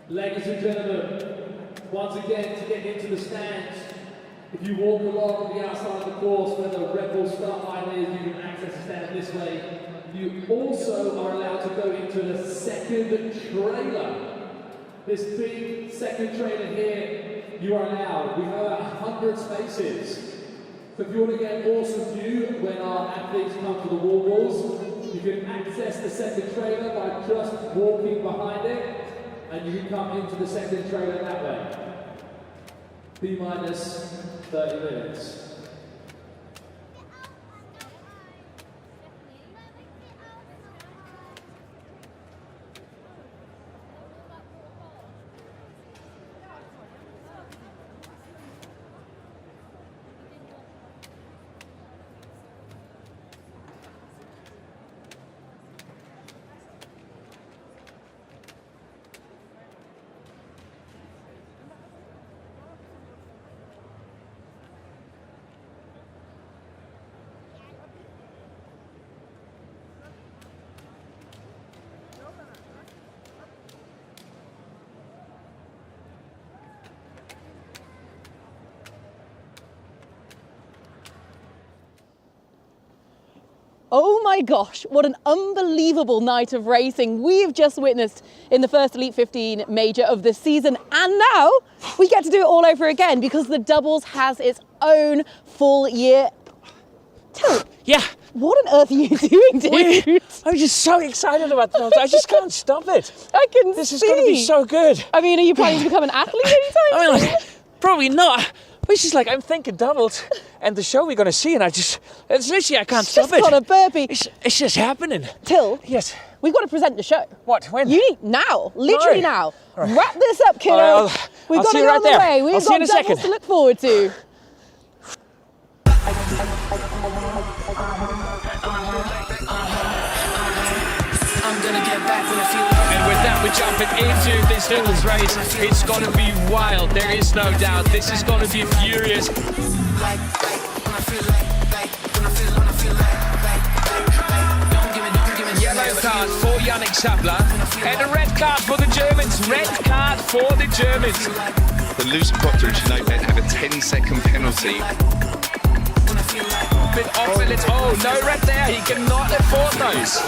Ladies and gentlemen, once again, to get into the stands, if you walk along the outside of the course where the Red Bull start line is, you can access the stand this way. You also are allowed to go into the second trailer. This big second trailer here, you are allowed. We have about 100 spaces. So if you want to get an awesome view when our athletes come to the wall balls, you can access the second trailer by just walking behind it, and you can come into the second trailer that way. T-minus 30 minutes. Oh my gosh, what an unbelievable night of racing we've just witnessed in the first Elite 15 major of the season. And now we get to do it all over again because the doubles has its own full year. Till, yeah. What on earth are you doing, dude? I'm just so excited about those. I just can't stop it. I can This see. is going to be so good. I mean, are you planning to become an athlete anytime I mean, soon? probably not. It's just like, I'm thinking doubles and the show we're going to see, and it's literally, I can't stop it. Just got a burpee. It's just happening. Till, Yes. we've got to present the show. What? When? You need now, literally now. Right. Wrap this up, kiddo. All right, We've I'll got see to you go right on the there. way. We've I'll see you got in a doubles second. to look forward to. I'm gonna get back when I feel like. And with that, we're jumping into this doubles race. It's going to be wild, there is no doubt. This is going to be furious. Like, when I feel like, when I feel like, don't give me. Yellow card for Yannick Sabler. And a red card for the Germans. Red card for the Germans. The loose quadrant, you know, then have a 10-second penalty. Bit off a little. Oh, no red there. He cannot afford those.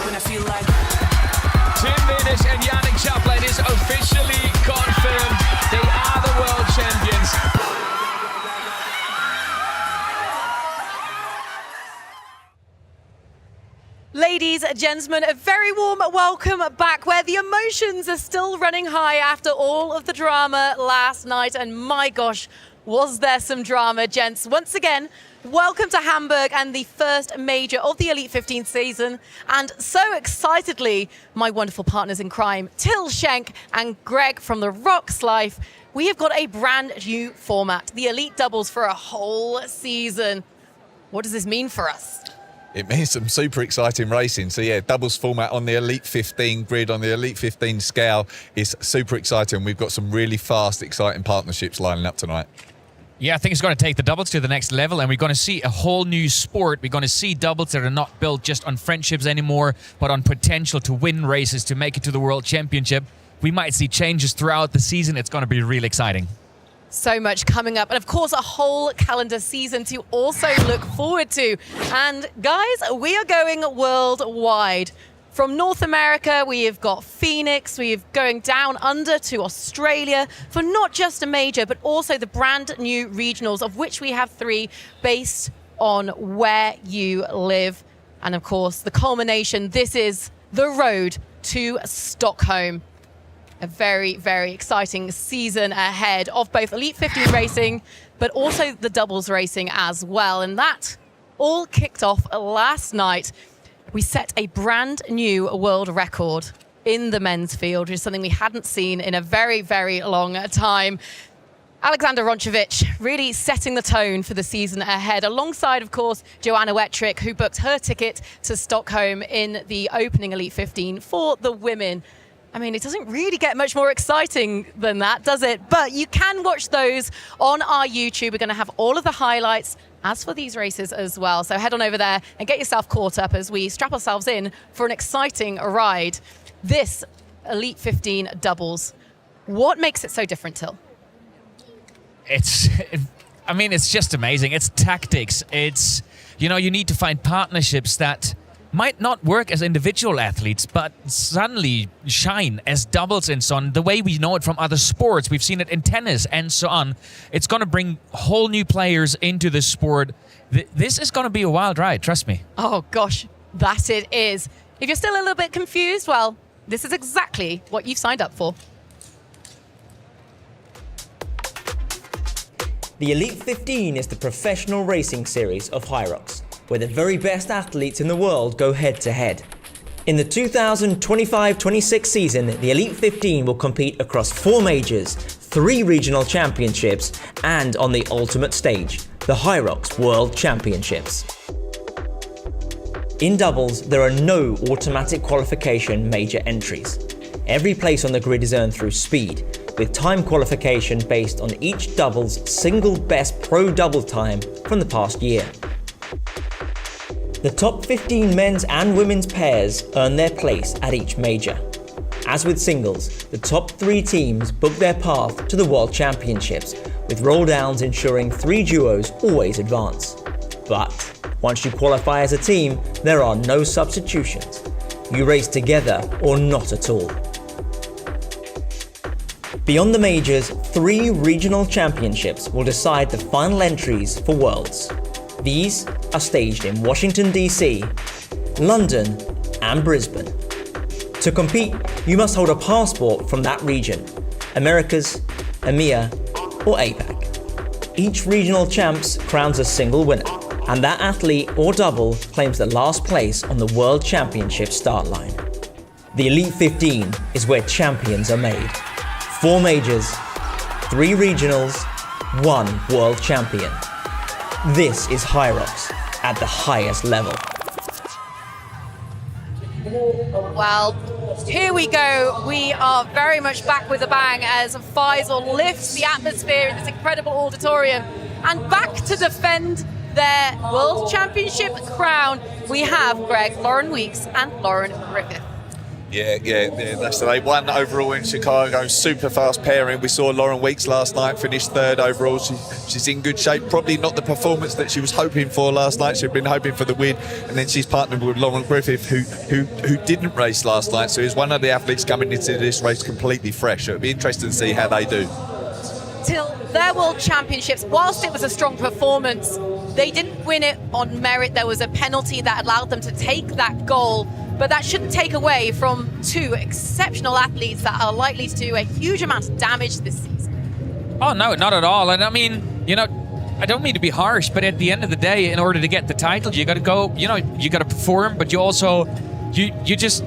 When I feel like. Tim Venus and Yannick Sabler, it is officially confirmed. They are the world champions. Ladies and gentlemen, a very warm welcome back where the emotions are still running high after all of the drama last night. And my gosh, was there some drama, gents. Once again, welcome to Hamburg and the first major of the Elite 15 season. And so excitedly, my wonderful partners in crime, Till Schenk and Greg from the HYROX Life, we have got a brand new format, the Elite Doubles for a whole season. What does this mean for us? It means some super exciting racing. So yeah, doubles format on the Elite 15 grid, on the Elite 15 scale is super exciting. We've got some really fast, exciting partnerships lining up tonight. Yeah, I think it's going to take the doubles to the next level, and we're going to see a whole new sport. We're going to see doubles that are not built just on friendships anymore, but on potential to win races, to make it to the World Championship. We might see changes throughout the season. It's going to be really exciting. So much coming up, and of course a whole calendar season to also look forward to. And guys, we are going worldwide. From North America, we have got Phoenix, we're going down under to Australia for not just a major, but also the brand new regionals, of which we have 3 based on where you live. And of course, the culmination, this is the road to Stockholm. A very, very exciting season ahead of both Elite 15 racing, but also the doubles racing as well. And that all kicked off last night. We set a brand new world record in the men's field, which is something we hadn't seen in a very, very long time. Alexander Ronchevich really setting the tone for the season ahead, alongside, of course, Joanna Wettrick, who booked her ticket to Stockholm in the opening Elite 15 for the women. I mean, it doesn't really get much more exciting than that, does it? But you can watch those on our YouTube. We're going to have all of the highlights as for these races as well. So head on over there and get yourself caught up as we strap ourselves in for an exciting ride. This Elite 15 doubles. What makes it so different, Till? I mean, it's just amazing. It's tactics. It's, you know, you need to find partnerships that might not work as individual athletes, but suddenly shine as doubles and so on. The way we know it from other sports, we've seen it in tennis and so on. It's going to bring whole new players into the sport. This is going to be a wild ride, trust me. Oh gosh, that it is. If you're still a little bit confused, well, this is exactly what you've signed up for. The Elite 15 is the professional racing series of HYROX, where the very best athletes in the world go head-to-head. In the 2025-26 season, the Elite 15 will compete across 4 majors, 3 regional championships, and on the ultimate stage, the HYROX World Championships. In doubles, there are no automatic qualification major entries. Every place on the grid is earned through speed, with time qualification based on each double's single best pro double time from the past year. The top 15 men's and women's pairs earn their place at each major. As with singles, the top 3 teams book their path to the World Championships, with roll downs ensuring 3 duos always advance. But once you qualify as a team, there are no substitutions. You race together or not at all. Beyond the majors, 3 regional championships will decide the final entries for Worlds. These are staged in Washington DC, London and Brisbane. To compete, you must hold a passport from that region, Americas, EMEA or APAC. Each regional champs crowns a single winner, and that athlete or double claims the last place on the World Championship start line. The Elite 15 is where champions are made. 4 majors, 3 regionals, 1 world champion. This is HYROX at the highest level. Well, here we go. We are very much back with a bang as Faisal lifts the atmosphere in this incredible auditorium. And back to defend their World Championship crown, we have Greg, Lauren Weeks and Lauren Griffith. Yeah, that's they won overall in Chicago. Super fast pairing. We saw Lauren Weeks last night finish 3rd overall. She's in good shape. Probably not the performance that she was hoping for last night. She'd been hoping for the win, and then she's partnered with Lauren Griffith, who didn't race last night. So he's one of the athletes coming into this race completely fresh. It'll be interesting to see how they do. Till their World Championships, whilst it was a strong performance, they didn't win it on merit. There was a penalty that allowed them to take that goal. But that shouldn't take away from 2 exceptional athletes that are likely to do a huge amount of damage this season. Oh, no, not at all. And I mean, you know, I don't mean to be harsh, but at the end of the day, in order to get the title, you got to go, you know, you got to perform, but you also, you just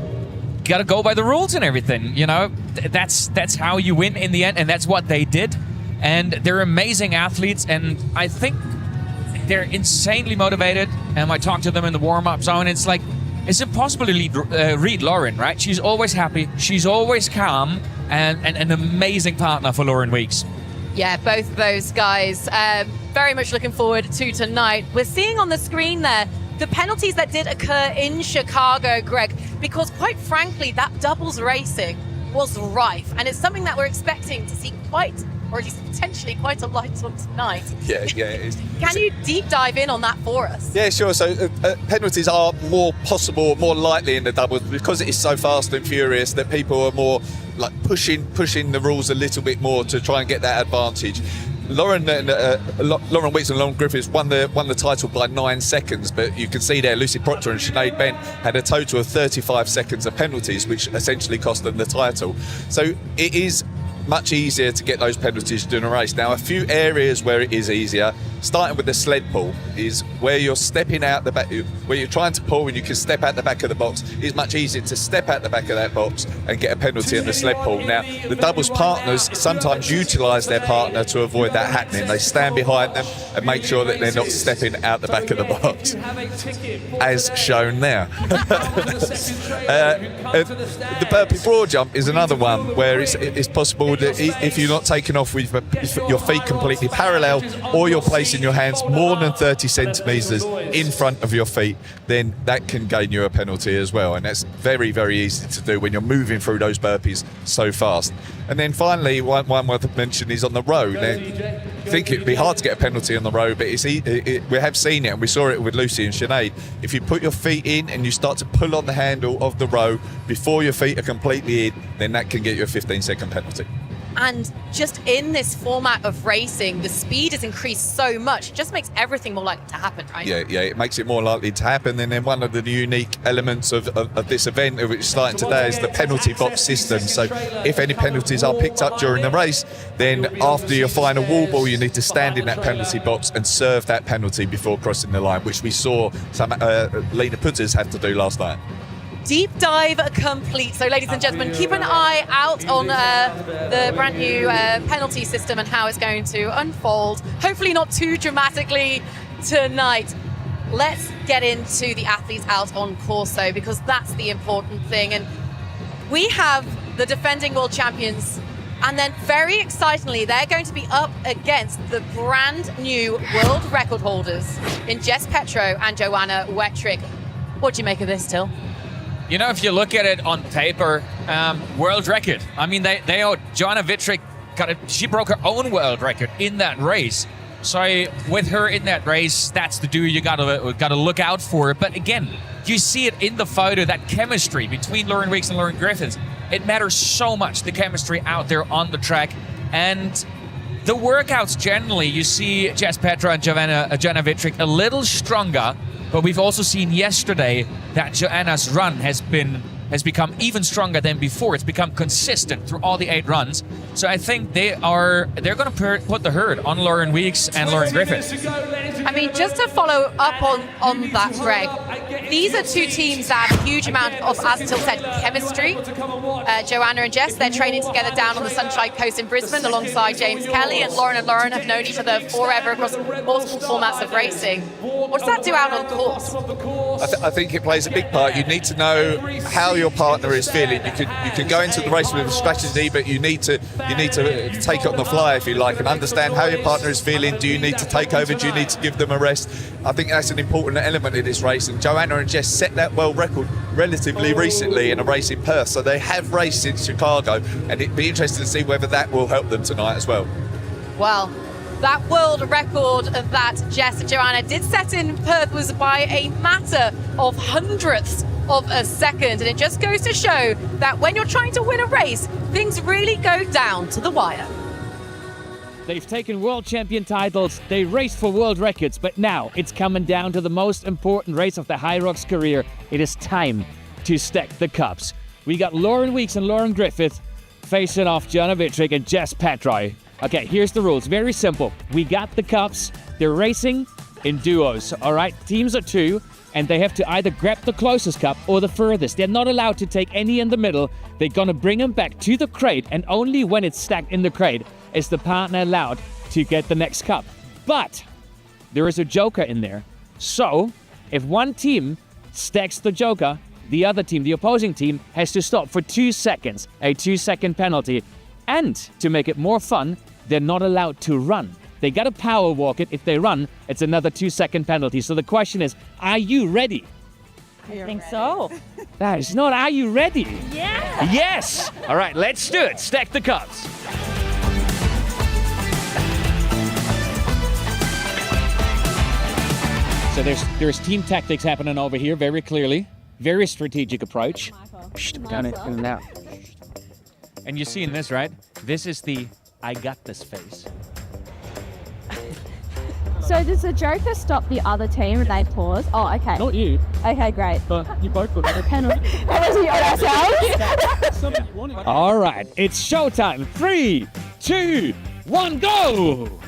got to go by the rules and everything, you know. That's how you win in the end, and that's what they did. And they're amazing athletes, and I think they're insanely motivated. And I talked to them in the warm-up zone, it's like, it's impossible to read Lauren, right? She's always happy, she's always calm, and an amazing partner for Lauren Weeks. Yeah, both of those guys. Very much looking forward to tonight. We're seeing on the screen there the penalties that did occur in Chicago, Greg, because quite frankly, that doubles racing was rife, and it's something that we're expecting to see or at least potentially quite a light on tonight. Yeah. Can you deep dive in on that for us? Yeah, sure. So penalties are more possible, more likely in the doubles because it is so fast and furious that people are more like pushing the rules a little bit more to try and get that advantage. Lauren Weeks and Lauren Griffiths won the title by 9 seconds, but you can see there Lucy Proctor and Sinead Bent had a total of 35 seconds of penalties, which essentially cost them the title. So it is much easier to get those penalties during a race. Now, a few areas where it is easier, starting with the sled pull, is where you're stepping out the back, where you're trying to pull and you can step out the back of the box. It's much easier to step out the back of that box and get a penalty in the sled pull. Now, the doubles partners sometimes utilise their partner to avoid that happening. They stand behind them and make sure that they're not stepping out the back of the box, as shown now. The burpee broad jump is another one where it's possible that if you're not taking off with your feet completely parallel, or you're placing placing your hands more than 30 centimetres in front of your feet, then that can gain you a penalty as well. And that's very, very easy to do when you're moving through those burpees so fast. And then finally, one worth mention is on the row. Now, I think it'd be hard to get a penalty on the row, but we have seen it, and we saw it with Lucy and Sinead. If you put your feet in and you start to pull on the handle of the row before your feet are completely in, then that can get you a 15-second penalty. And just in this format of racing, the speed is increased so much, it just makes everything more likely to happen, right? Yeah, it makes it more likely to happen. And then one of the unique elements of this event, which is starting today, is the penalty box system. So if any penalties are picked up during the race, then after your final wall ball, you need to stand in that penalty box and serve that penalty before crossing the line, which we saw some leader putters have to do last night. Deep dive complete. So, ladies and gentlemen, keep an eye out on the brand new penalty system and how it's going to unfold. Hopefully not too dramatically tonight. Let's get into the athletes out on course, though, because that's the important thing. And we have the defending world champions, and then very excitingly, they're going to be up against the brand new world record holders in Jess Petro and Joanna Wettrick. What do you make of this, Till? You know, if you look at it on paper, world record. I mean, they are, Joanna Wettrick she broke her own world record in that race. So with her in that race, that's the duo you gotta look out for. But again, you see it in the photo, that chemistry between Lauren Weeks and Lauren Griffiths. It matters so much, the chemistry out there on the track. And the workouts generally, you see Jess Petro and Joanna Wettrick a little stronger. But we've also seen yesterday that Joanna's run has become even stronger than before. It's become consistent through all the 8 runs. So I think they're going to put the herd on Lauren Weeks and Lauren Griffiths. I mean, just to follow up on that, Greg, these are two teams that have a huge amount of, as Till said, chemistry. Joanna and Jess, they're training together down on the Sunshine Coast in Brisbane alongside James Kelly, and Lauren have known each other forever across multiple formats of racing. What does that do out on course? I think it plays a big part. You need to know how your partner is feeling. You can go into the race with a strategy, but you need to take it on the fly, if you like, and understand how your partner is feeling. Do you need to take over? Do you need to give them a rest? I think that's an important element in this race, and Joanna and Jess set that world record relatively recently in a race in Perth, so they have raced in Chicago, and it'd be interesting to see whether that will help them tonight as well. Well, that world record that Jess and Joanna did set in Perth was by a matter of hundredths of a second, and it just goes to show that when you're trying to win a race, things really go down to the wire. They've taken world champion titles, they raced for world records, but now it's coming down to the most important race of the HYROX career. It is time to stack the cups. We got Lauren Weeks and Lauren Griffith facing off Joanna Wettrick and Jess Petro. Okay, here's the rules. Very simple. We got the cups. They're racing in duos, all right? Teams of 2, and they have to either grab the closest cup or the furthest. They're not allowed to take any in the middle. They're going to bring them back to the crate, and only when it's stacked in the crate is the partner allowed to get the next cup. But there is a joker in there. So if one team stacks the joker, the other team, the opposing team, has to stop for 2 seconds, a 2-second penalty. And to make it more fun, they're not allowed to run. They got to power walk it. If they run, it's another 2-second penalty. So the question is, are you ready? I think so. That is not, are you ready? Yeah. Yes. All right, let's do it. Stack the cups. So there's team tactics happening over here very clearly. Very strategic approach. Down it, in and out. And you're seeing this, right? This is the I got this face. So does the joker stop the other team and they pause? Oh, okay. Not you. Okay, great. You both got it. Penalty. Penalty on ourselves. All right, it's showtime. 3, 2, 1, go!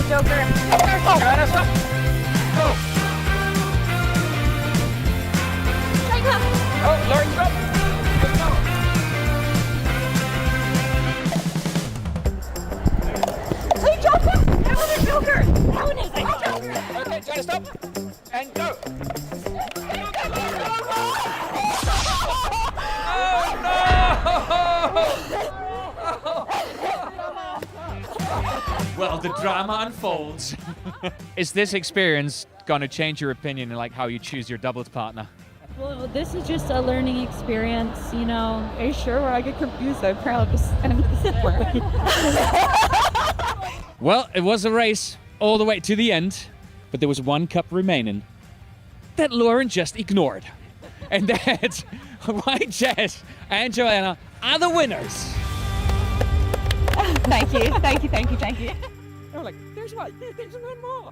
Joker. Oh, Lauren, stop! Gotta stop. And go. Well, the drama unfolds. Is this experience gonna change your opinion in like how you choose your doubles partner? Well, this is just a learning experience, you know. Are you sure? Where I get confused, I'm proud to sit where. Well, it was a race all the way to the end, but there was one cup remaining that Lauren just ignored. And that's why Jess and Joanna are the winners. Thank you, thank you, thank you, thank you. They were like, there's one more.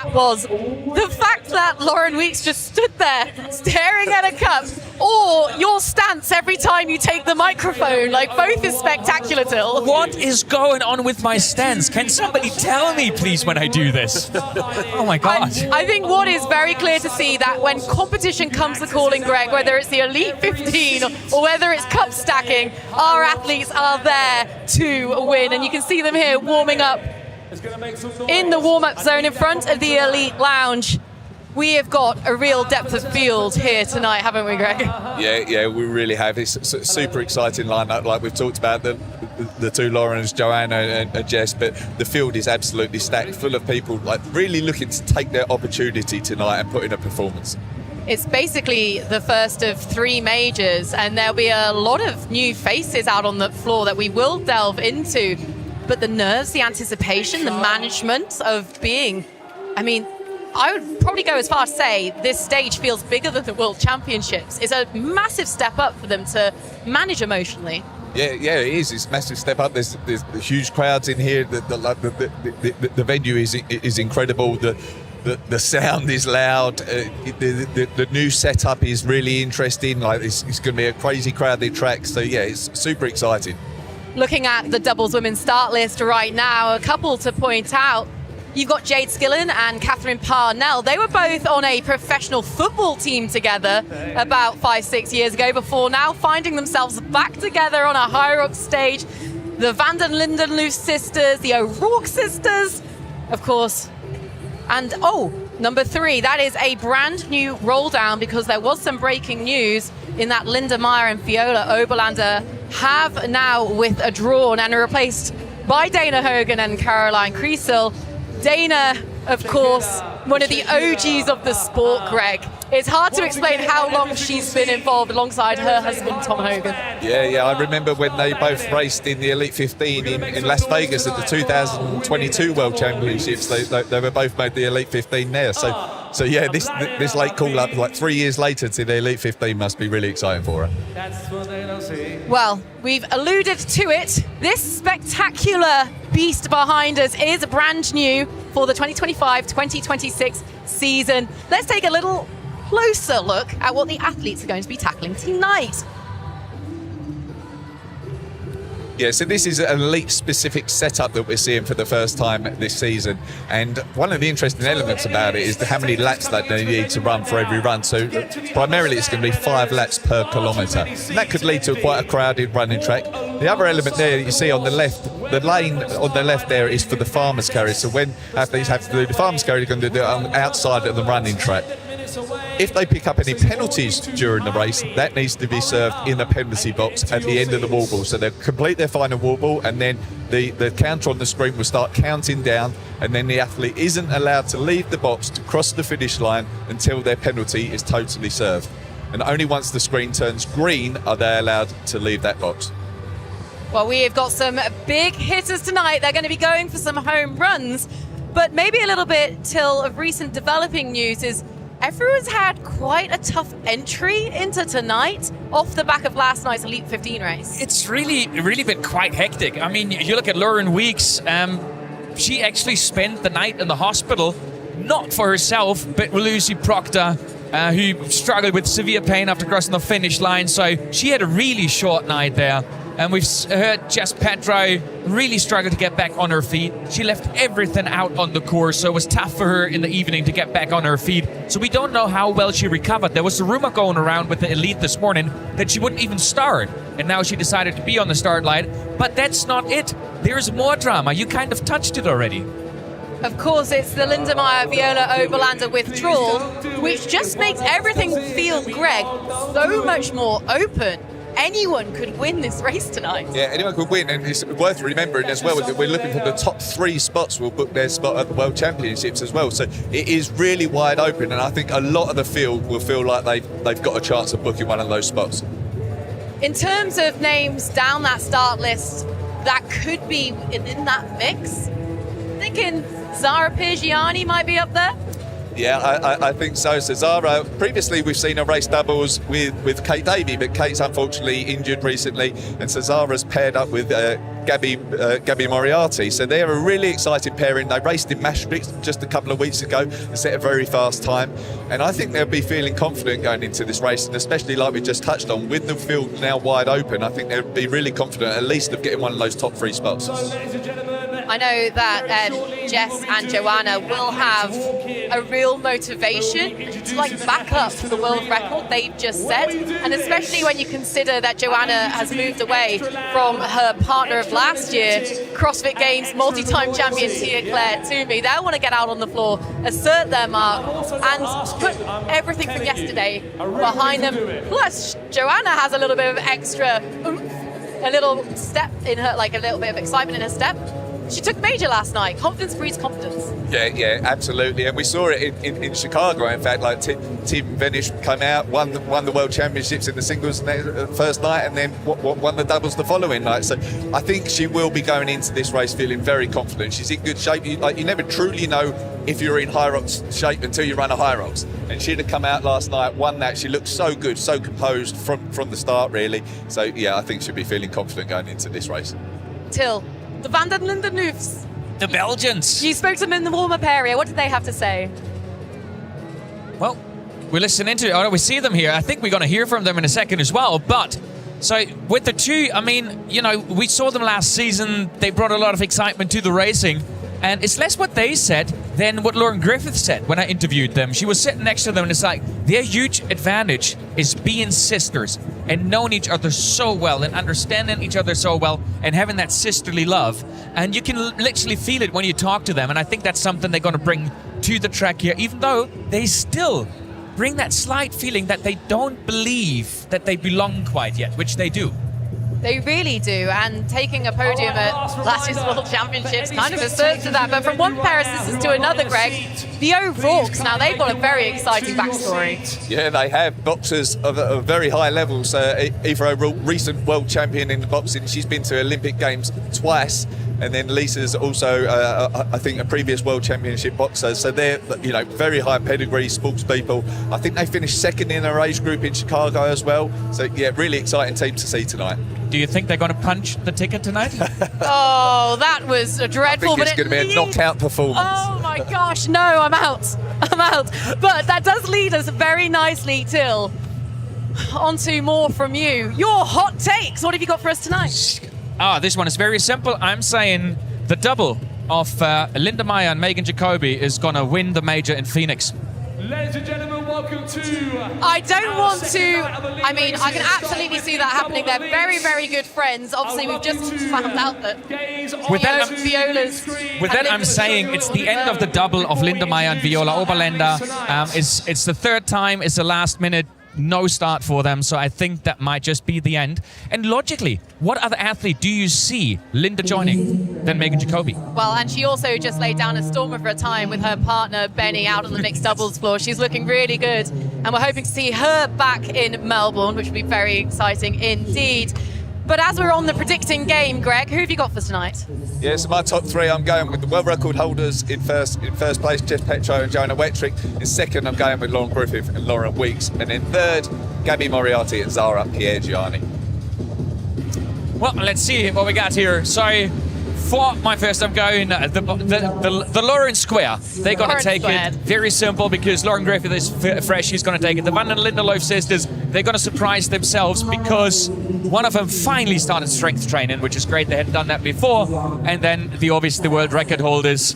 That was the fact that Lauren Weeks just stood there staring at a cup, or your stance every time you take the microphone. Like, both is spectacular, Till. What is going on with my stance? Can somebody tell me, please, when I do this? Oh my God. I think what is very clear to see that when competition comes to calling, Greg, whether it's the Elite 15 or whether it's cup stacking, our athletes are there to win. And you can see them here warming up in the warm-up zone in front of the Elite Lounge. We have got a real depth of field here tonight, haven't we, Greg? Yeah, we really have. It's a super exciting lineup, like we've talked about the two Laurens, Joanna and Jess, but the field is absolutely stacked, full of people like really looking to take their opportunity tonight and put in a performance. It's basically the first of 3 majors, and there'll be a lot of new faces out on the floor that we will delve into. But the nerves, the anticipation, the management of being, I mean, I would probably go as far as say this stage feels bigger than the World Championships. It's a massive step up for them to manage emotionally. Yeah, it is. It's a massive step up. There's huge crowds in here. The venue is incredible. The sound is loud. The new setup is really interesting. Like it's going to be a crazy crowded track. So yeah, it's super exciting. Looking at the doubles women's start list right now, a couple to point out. You've got Jade Skillen and Catherine Parnell. They were both on a professional football team together about 5-6 years ago before now finding themselves back together on a HYROX stage. The Van den Lindenloos sisters, the O'Rourke sisters, of course. And number 3, that is a brand new roll down because there was some breaking news in that Linda Meyer and Viola Oberlander have now withdrawn and are replaced by Dana Hogan and Caroline Kriesel. Dana, of course, one of the OGs of the sport, Greg. It's hard to explain how long she's been involved alongside her husband, Tom Hogan. Yeah, I remember when they both raced in the Elite 15 in Las Vegas at the 2022 World Championships. They were both made the Elite 15 there. So yeah, this late call-up, like 3 years later to the Elite 15 must be really exciting for her. Well, we've alluded to it. This spectacular beast behind us is brand new for the 2025-2026 season. Let's take a little closer look at what the athletes are going to be tackling tonight. Yeah, so this is an elite-specific setup that we're seeing for the first time this season. And one of the interesting elements about it is how many laps that they need to run for every run. So primarily it's going to be 5 laps per kilometre. And that could lead to quite a crowded running track. The other element there you see on the left, the lane on the left there is for the farmers' carry. So when athletes have to do the farmers' carry, they're going to do it on the outside of the running track. If they pick up any penalties during the race, that needs to be served in the penalty box at the end of the wall ball. So they'll complete their final wall ball, and then the counter on the screen will start counting down, and then the athlete isn't allowed to leave the box to cross the finish line until their penalty is totally served. And only once the screen turns green are they allowed to leave that box. Well, we have got some big hitters tonight. They're going to be going for some home runs, but maybe a little bit till of recent developing news is everyone's had quite a tough entry into tonight off the back of last night's Elite 15 race. It's really been quite hectic. I mean, you look at Lauren Weeks, she actually spent the night in the hospital, not for herself, but with Lucy Proctor, who struggled with severe pain after crossing the finish line. So she had a really short night there. And we've heard Jess Petro really struggle to get back on her feet. She left everything out on the course, so it was tough for her in the evening to get back on her feet. So we don't know how well she recovered. There was a rumor going around with the elite this morning that she wouldn't even start. And now she decided to be on the start line. But that's not it. There's more drama. You kind of touched it already. Of course, it's the Lindemeyer Viola Oberlander withdrawal, which just makes everything feel, Greg, so much more open. Anyone could win this race tonight. Yeah, anyone could win, and it's worth remembering as well that we're looking for the top 3 spots will book their spot at the World Championships as well. So it is really wide open, and I think a lot of the field will feel like they've got a chance of booking one of those spots. In terms of names down that start list that could be in that mix, thinking Zara Piergiani might be up there. Yeah, I think so. So Zara, previously we've seen her race doubles with Kate Davey, but Kate's unfortunately injured recently, and so Zara's paired up with Gabby Moriarty. So they're a really exciting pairing. They raced in Maastricht just a couple of weeks ago and set a very fast time, and I think they'll be feeling confident going into this race, and especially like we just touched on, with the field now wide open, I think they'll be really confident at least of getting one of those top 3 spots. I know that Jess and Joanna will have a real motivation to back up to the world record they've just set, and especially when you consider that Joanna has moved away from her partner of last year, CrossFit Games multi-time champion Tia-Claire Toomey. They'll want to get out on the floor, assert their mark, and put everything from yesterday behind them. Plus, Joanna has a little bit of extra oomph, a little step in her, a little bit of excitement in her step. She took major last night. Confidence breeds confidence. Yeah, absolutely. And we saw it in Chicago. In fact, Tim Venish came out, won the World Championships in the singles first night, and then won the doubles the following night. So I think she will be going into this race feeling very confident. She's in good shape. You never truly know if you're in HYROX shape until you run a HYROX. And she'd have come out last night, won that. She looked so good, so composed from the start, really. So yeah, I think she'll be feeling confident going into this race. Till the Van den Lindenhoofs. The Belgians. You spoke to them in the warm-up area. What did they have to say? Well, we're listening to it. Oh, we see them here. I think we're going to hear from them in a second as well. But, so with the two, we saw them last season. They brought a lot of excitement to the racing. And it's less what they said than what Lauren Griffith said when I interviewed them. She was sitting next to them, and it's like, their huge advantage is being sisters and knowing each other so well and understanding each other so well and having that sisterly love. And you can literally feel it when you talk to them. And I think that's something they're going to bring to the track here, even though they still bring that slight feeling that they don't believe that they belong quite yet, which they do. They really do, and taking a podium at last year's World Championships kind of asserts to that. But from one pair of sisters to another, Greg, the O'Rourke's, now they've got a very exciting backstory. Yeah, they have. Boxers of a very high level. So Eva O'Rourke, recent world champion in boxing, she's been to Olympic Games twice. And then Lisa's also, I think, a previous world championship boxer. So they're, very high pedigree sports people. I think they finished second in their age group in Chicago as well. So yeah, really exciting team to see tonight. Do you think they're going to punch the ticket tonight? Oh, that was a dreadful. I think it's going to be a knockout performance. Oh my gosh, no, I'm out. But that does lead us very nicely, Till, onto more from you. Your hot takes. What have you got for us tonight? This one is very simple. I'm saying the double of Linda Meyer and Megan Jacoby is going to win the major in Phoenix. Ladies and gentlemen, welcome to... I don't want to... I can absolutely see that happening. They're very, very good friends. Obviously, we've just found out that With that, I'm saying it's the end of the double of Linda Meyer and Viola Oberlander. It's the third time. It's the last minute. No start for them, so I think that might just be the end. And logically, what other athlete do you see Linda joining than Megan Jacoby? Well, and she also just laid down a stormer for a time with her partner Benny out on the mixed doubles floor. She's looking really good, and we're hoping to see her back in Melbourne, which will be very exciting indeed. But as we're on the predicting game, Greg, who have you got for tonight? Yeah, so my top 3, I'm going with the world record holders in first place, Jess Petro and Joanna Wettrick. In second, I'm going with Lauren Griffith and Lauren Weeks. And in third, Gabby Moriarty and Zara Piergiani. Well, let's see what we got here. So for my first time going, the Lauren Square, they're going to take it very simple because Lauren Griffith is fresh, she's going to take it. The Van den Lindelof sisters, they're going to surprise themselves because one of them finally started strength training, which is great, they hadn't done that before. And then the world record holders.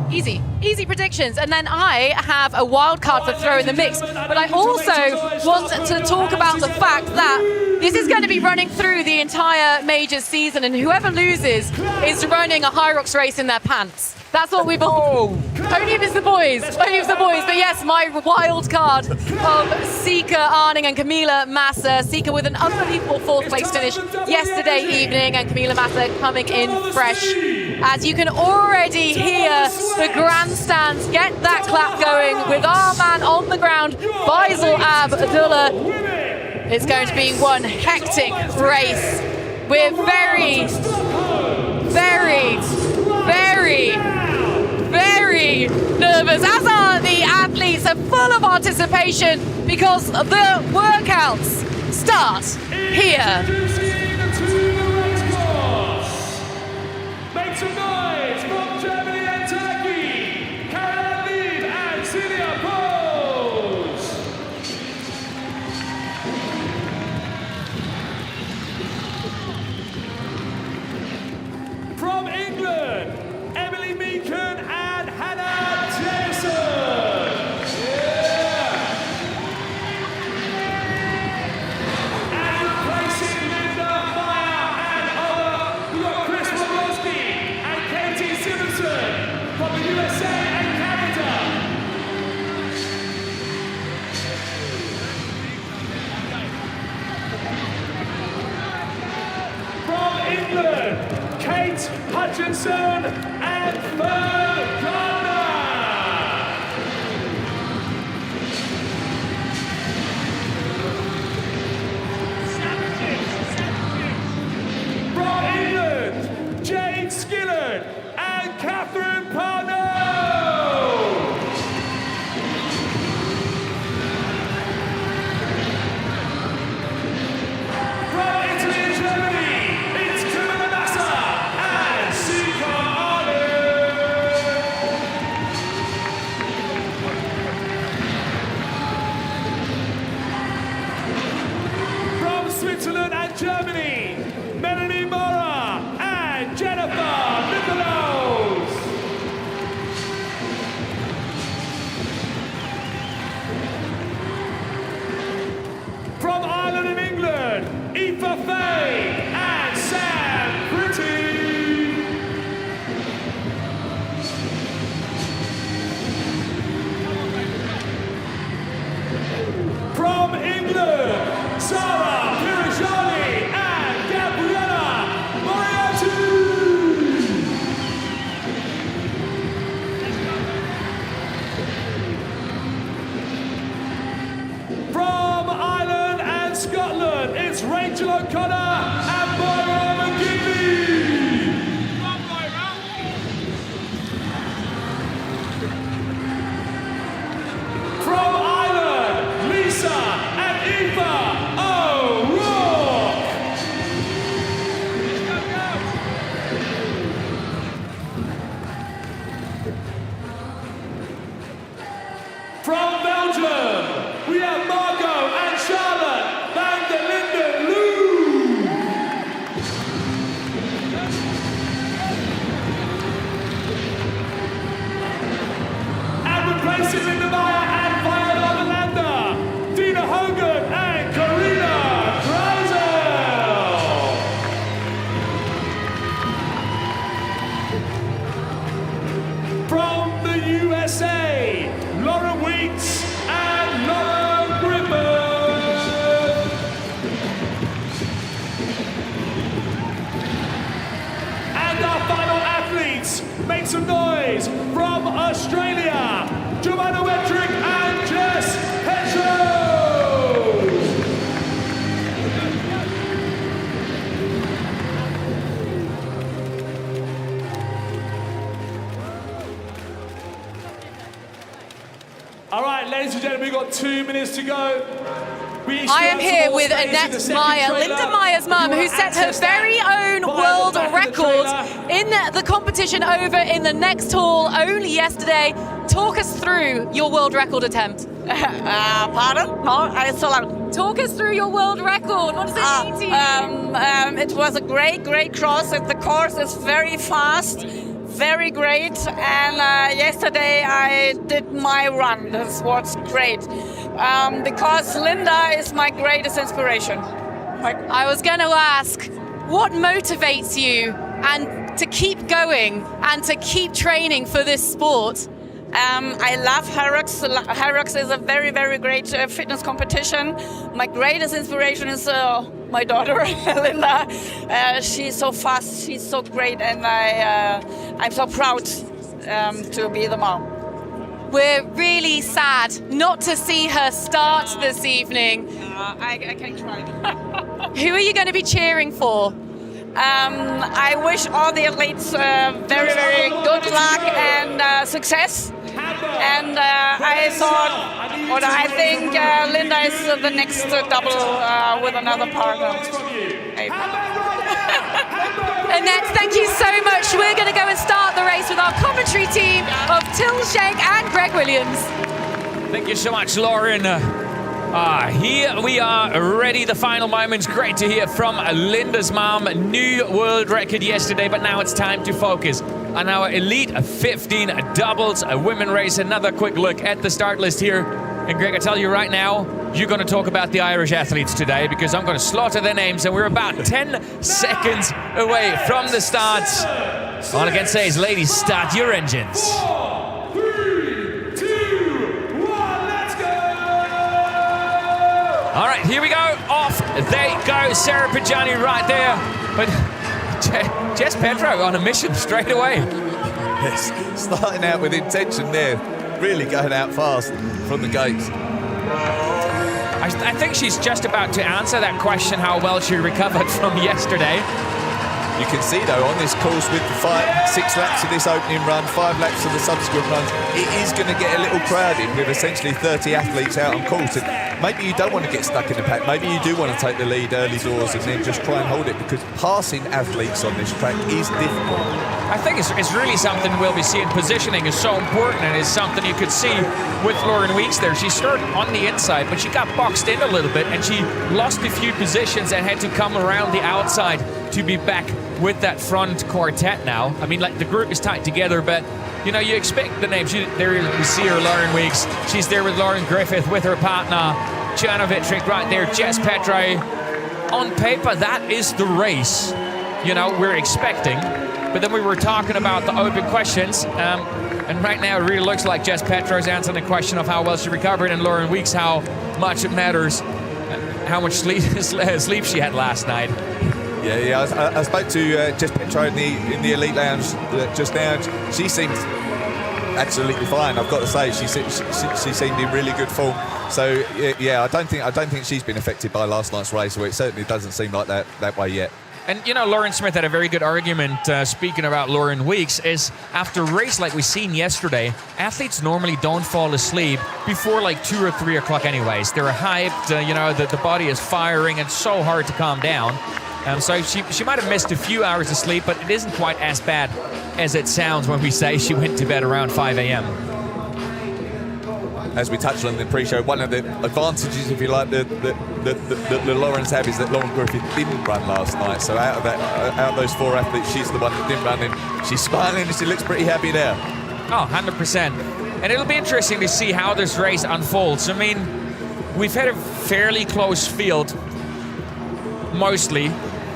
Easy predictions. And then I have a wild card to throw in the mix. But I also want to talk about the fact that this is going to be running through the entire major season, and whoever loses is running a HYROX race in their pants. That's what we've all. Only if it's the boys. Only if it's the boys. But yes, my wild card of Sika Arning and Camila Massa. Sika with an unbelievable fourth place finish yesterday evening, and Camila Massa coming in fresh. As you can already hear the grandstands get that clap going with our man on the ground, Faisal Abdullah. It's going to be one hectic race. We're very, very, very, very nervous, as are the athletes, are full of anticipation because the workouts start here. Make some noise from Germany and Turkey. Caroline Lieb and Celia Pose. From England, Emily Meakin and Hannah Jason. And replacing Linda Meyer and Ola, we got Chris Wodowski and Katie Simonson from the USA and Canada. From England, Kate Hutchinson and Fern Gardner. From England, Jade Skillard and Catherine Parnell. From Italy and Germany, it's Camila Massa and Sika Arning. From Switzerland and Germany, Melanie Mora and Jennifer Nichols. From Ireland and England, Aoife Faye and Sam Pretty. From England, Sarah Pirajani and Gabriella Moriarty. From Ireland and Scotland, it's Rachel O'Connor and Moira McGinley. From Ireland, Lisa and Aoife O'Rourke. From Belgium, we have Margot and Charlotte van der Linden Loo. And replacing Linda Meyer and Viola Melanda, Dina Hogan and Karina Kreisel. From the USA, Laura Weeks and Laura Griffith. And our final athletes, make some noise from Australia, Joanna Wedrick and Jess Hedgerow. All right, ladies and gentlemen, we've got 2 minutes to go. I am here with Annette Meyer, Linda Meyer's mum, who set her very own world record in the competition over in the next hall only yesterday. Talk us through your world record attempt. Pardon? No, I still have. Talk us through your world record. What does it mean to you? It was a great cross. The course is very fast, very great. And yesterday I did my run. This was great. Because Linda is my greatest inspiration. I was going to ask, what motivates you and to keep going and to keep training for this sport? I love HYROX. HYROX is a very great fitness competition. My greatest inspiration is my daughter, Linda. She's so fast, she's so great, and I'm so proud to be the mom. We're really sad not to see her start this evening. I can try. Who are you going to be cheering for? I wish all the athletes very good luck and success. And I think Linda is the next double with another partner. Annette, thank you so much. We're going to go and start the race with our commentary team of Till Schenk and Greg Williams. Thank you so much, Lauren. Here we are, ready. The final moments. Great to hear from Linda's mom. New world record yesterday, but now it's time to focus on our Elite 15 doubles women race. Another quick look at the start list here. And Greg, I tell you right now, you're going to talk about the Irish athletes today because I'm going to slaughter their names, and we're about 10 seconds away from the starts. All I can say is, ladies, start your engines. 3, 2, 1, let's go! All right, here we go. Off they go. Sarah Pajani right there. But Jess Petro on a mission straight away. Yes, starting out with intention there. Really going out fast from the gates. I think she's just about to answer that question, how well she recovered from yesterday. You can see, though, on this course with the 6 laps of this opening run, 5 laps of the subsequent runs, it is going to get a little crowded with essentially 30 athletes out on course. And maybe you don't want to get stuck in the pack. Maybe you do want to take the lead early doors and then just try and hold it, because passing athletes on this track is difficult. I think it's really something we'll be seeing. Positioning is so important, and is something you could see with Lauren Weeks there. She started on the inside, but she got boxed in a little bit, and she lost a few positions and had to come around the outside to be back with that front quartet now. I mean, like, the group is tight together, but you know, you expect the names. There we see her, Lauren Weeks. She's there with Lauren Griffith, with her partner Joanna Vittrick right there, Jess Petro. On paper, that is the race, you know, we're expecting. But then we were talking about the open questions, and right now it really looks like Jess Petro's answering the question of how well she recovered, and Lauren Weeks how much it matters how much sleep she had last night. Yeah. I spoke to Jess Petro in the Elite Lounge just now. She seemed absolutely fine. I've got to say, she seemed in really good form. So yeah, I don't think she's been affected by last night's race, or it certainly doesn't seem like that way yet. And you know, Lauren Smith had a very good argument speaking about Lauren Weeks, is after a race like we seen yesterday, athletes normally don't fall asleep before like 2 or 3 o'clock anyways. They're hyped, you know, the body is firing and so hard to calm down. So she might have missed a few hours of sleep, but it isn't quite as bad as it sounds when we say she went to bed around 5 a.m. As we touched on in the pre-show, one of the advantages, if you like, that Lauren's have is that Lauren Griffith didn't run last night. So out of those 4 athletes, she's the one that didn't run, and she's smiling and she looks pretty happy now. Oh, 100%. And it'll be interesting to see how this race unfolds. I mean, we've had a fairly close field, mostly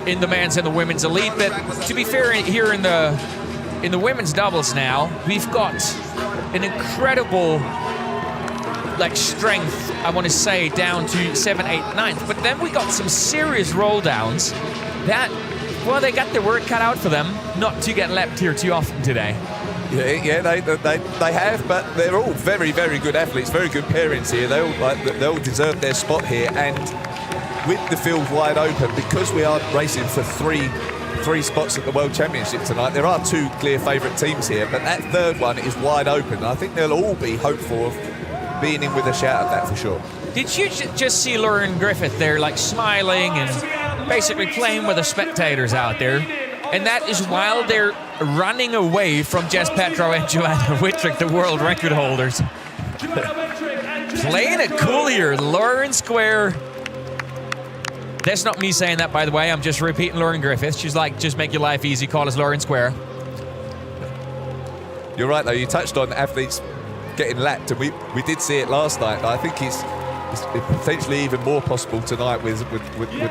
in the men's and the women's elite. But to be fair, here in the women's doubles now, we've got an incredible strength, I want to say, down to 7, 8, 9th. But then we got some serious roll downs that, well, they got their work cut out for them not to get lapped here too often today. Yeah, they have, but they're all very, very good athletes, very good pairings here. They all deserve their spot here, and with the field wide open, because we are racing for three spots at the World Championship tonight, there are 2 clear favourite teams here, but that third one is wide open. I think they'll all be hopeful of being in with a shout at that for sure. Did you just see Lauren Griffith there, like smiling and basically playing with the spectators out there? And that is while they're running away from Jess Petro and Joanna Wittrick, the world record holders. Playing it cool here, Lauren Square. That's not me saying that, by the way. I'm just repeating Lauren Griffith. She's like, just make your life easy, call us Lauren Square. You're right, though. You touched on athletes getting lapped, and we did see it last night. I think it's potentially even more possible tonight with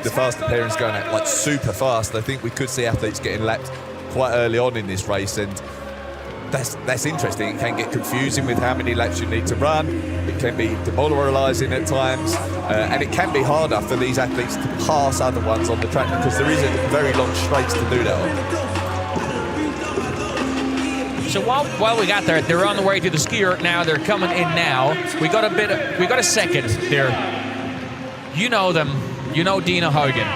the faster pairings going out like super fast. I think we could see athletes getting lapped quite early on in this race, and that's interesting. It can get confusing with how many laps you need to run. It can be demoralising at times, and it can be harder for these athletes to pass other ones on the track because there isn't very long straights to do that on. So while we got there, they're on the way to the skier now. They're coming in now. We got a second there. You know them. You know Dina Hogan.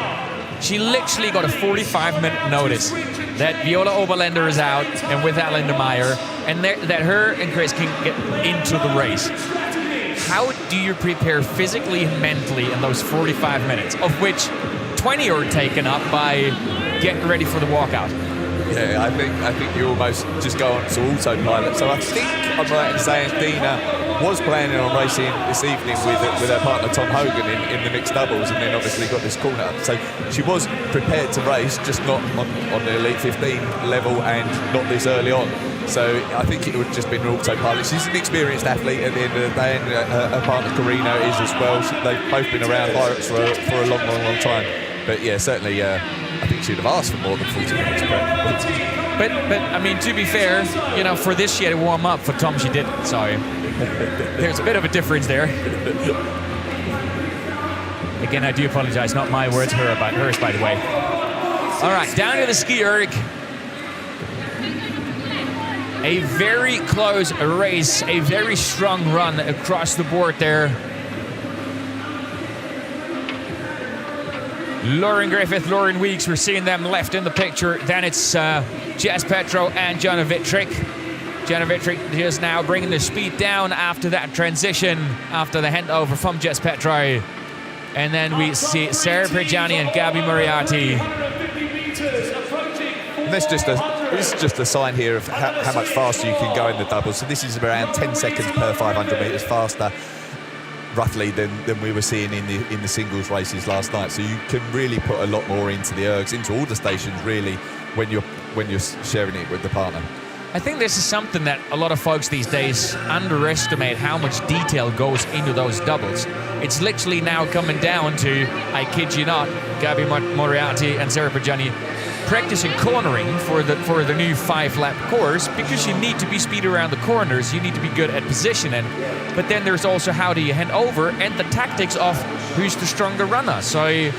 She literally got a 45-minute notice that Viola Oberländer is out and with Alan de Meyer, and that her and Chris can get into the race. How do you prepare physically and mentally in those 45 minutes, of which 20 are taken up by getting ready for the walkout? Yeah, I think you almost just go on to autopilot. So I think I'm right in saying Dina was planning on racing this evening with her partner Tom Hogan in the mixed doubles, and then obviously got this corner up. So she was prepared to race, just not on the Elite 15 level and not this early on. So I think it would have just been an autopilot. She's an experienced athlete at the end of the day, and her partner Carino is as well. They've both been around HYROX for a long time. But yeah, certainly I think she'd have asked for more than 40 minutes prep. But I mean, to be fair, you know, for this she had to warm up. For Tom, she didn't. So there's a bit of a difference there. Again, I do apologize. Not my words, hers, by the way. All right, down to the ski erg. A very close race, a very strong run across the board there. Lauren Griffith, Lauren Weeks, we're seeing them left in the picture. Then it's Jess Petro and Joanna Wittrick. Joanna Wittrick is now bringing the speed down after that transition, after the handover from Jess Petro. And then we see Sarah Prigiani and Gabby Moriarty. This is just a sign here of how much faster you can go in the doubles. So this is around 10 seconds per 500 metres faster, roughly, than we were seeing in the singles races last night. So you can really put a lot more into the ergs, into all the stations really, when you're sharing it with the partner. I think this is something that a lot of folks these days underestimate, how much detail goes into those doubles. It's literally now coming down to, I kid you not, Gabby Moriarty and Sarah Prigiani practicing cornering for the new 5-lap course, because you need to be speedy around the corners, you need to be good at positioning. But then there's also how do you hand over, and the tactics of who's the stronger runner. So you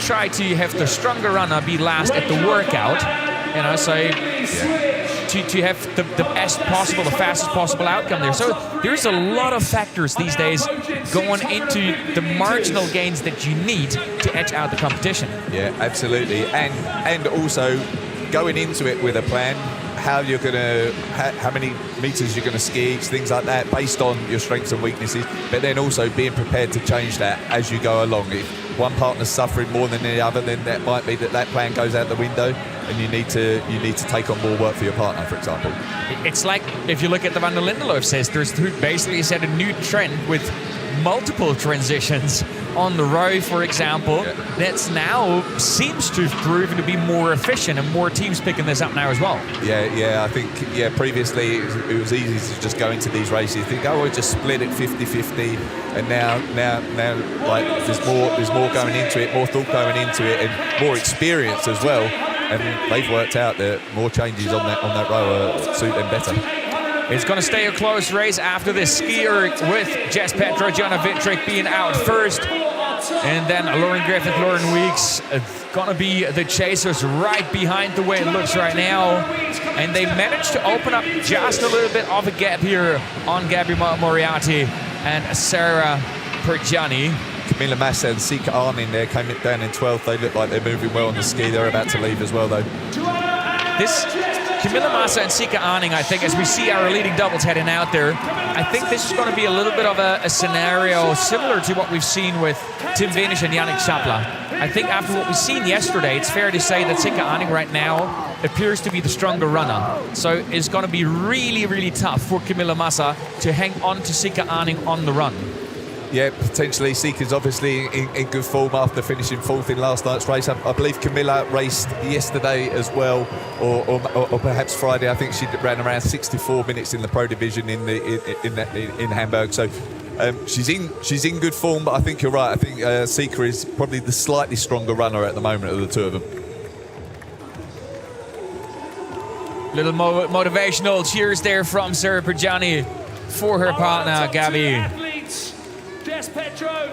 try to have the stronger runner be last at the workout, you know, so to have the best possible, the fastest possible outcome there. So there's a lot of factors these days going into the marginal gains that you need to edge out the competition. Yeah, absolutely. And also going into it with a plan, how many meters you're going to ski each, things like that, based on your strengths and weaknesses, but then also being prepared to change that as you go along. If one partner's suffering more than the other, then that might be that plan goes out the window, and you need to take on more work for your partner, for example. It's like, if you look at the Van der Lindeloof sisters, who basically set a new trend with multiple transitions on the row, for example, that's now seems to have proven to be more efficient, and more teams picking this up now as well. Yeah, I think, previously it was easy to just go into these races, think, oh, we'll just split it 50-50, and now like there's more going into it, more thought going into it, and more experience as well, and they've worked out that more changes on that row suit them better. It's going to stay a close race after this skier, with Jess Petro, Joanna Wittrick being out first. And then Lauren Griffith, Lauren Weeks going to be the chasers right behind the way it looks right now. And they managed to open up just a little bit of a gap here on Gabby Moriarty and Sarah Prigiani. Camilla Massa and Sika Arnin there came down in 12th. They look like they're moving well on the ski. They're about to leave as well, though. Camilla Massa and Sika Arning, I think, as we see our leading doubles heading out there, I think this is going to be a little bit of a scenario similar to what we've seen with Tim Wenisch and Yannick Schapla. I think after what we've seen yesterday, it's fair to say that Sika Arning right now appears to be the stronger runner. So it's going to be really, really tough for Camilla Massa to hang on to Sika Arning on the run. Yeah, potentially. Sika's obviously in good form after finishing 4th in last night's race. I believe Camilla raced yesterday as well, or perhaps Friday. I think she ran around 64 minutes in the Pro Division in Hamburg. So she's in good form, but I think you're right. I think Sika is probably the slightly stronger runner at the moment of the two of them. Little motivational cheers there from Sarah Perjani for her partner, Gabby. Jess Petro,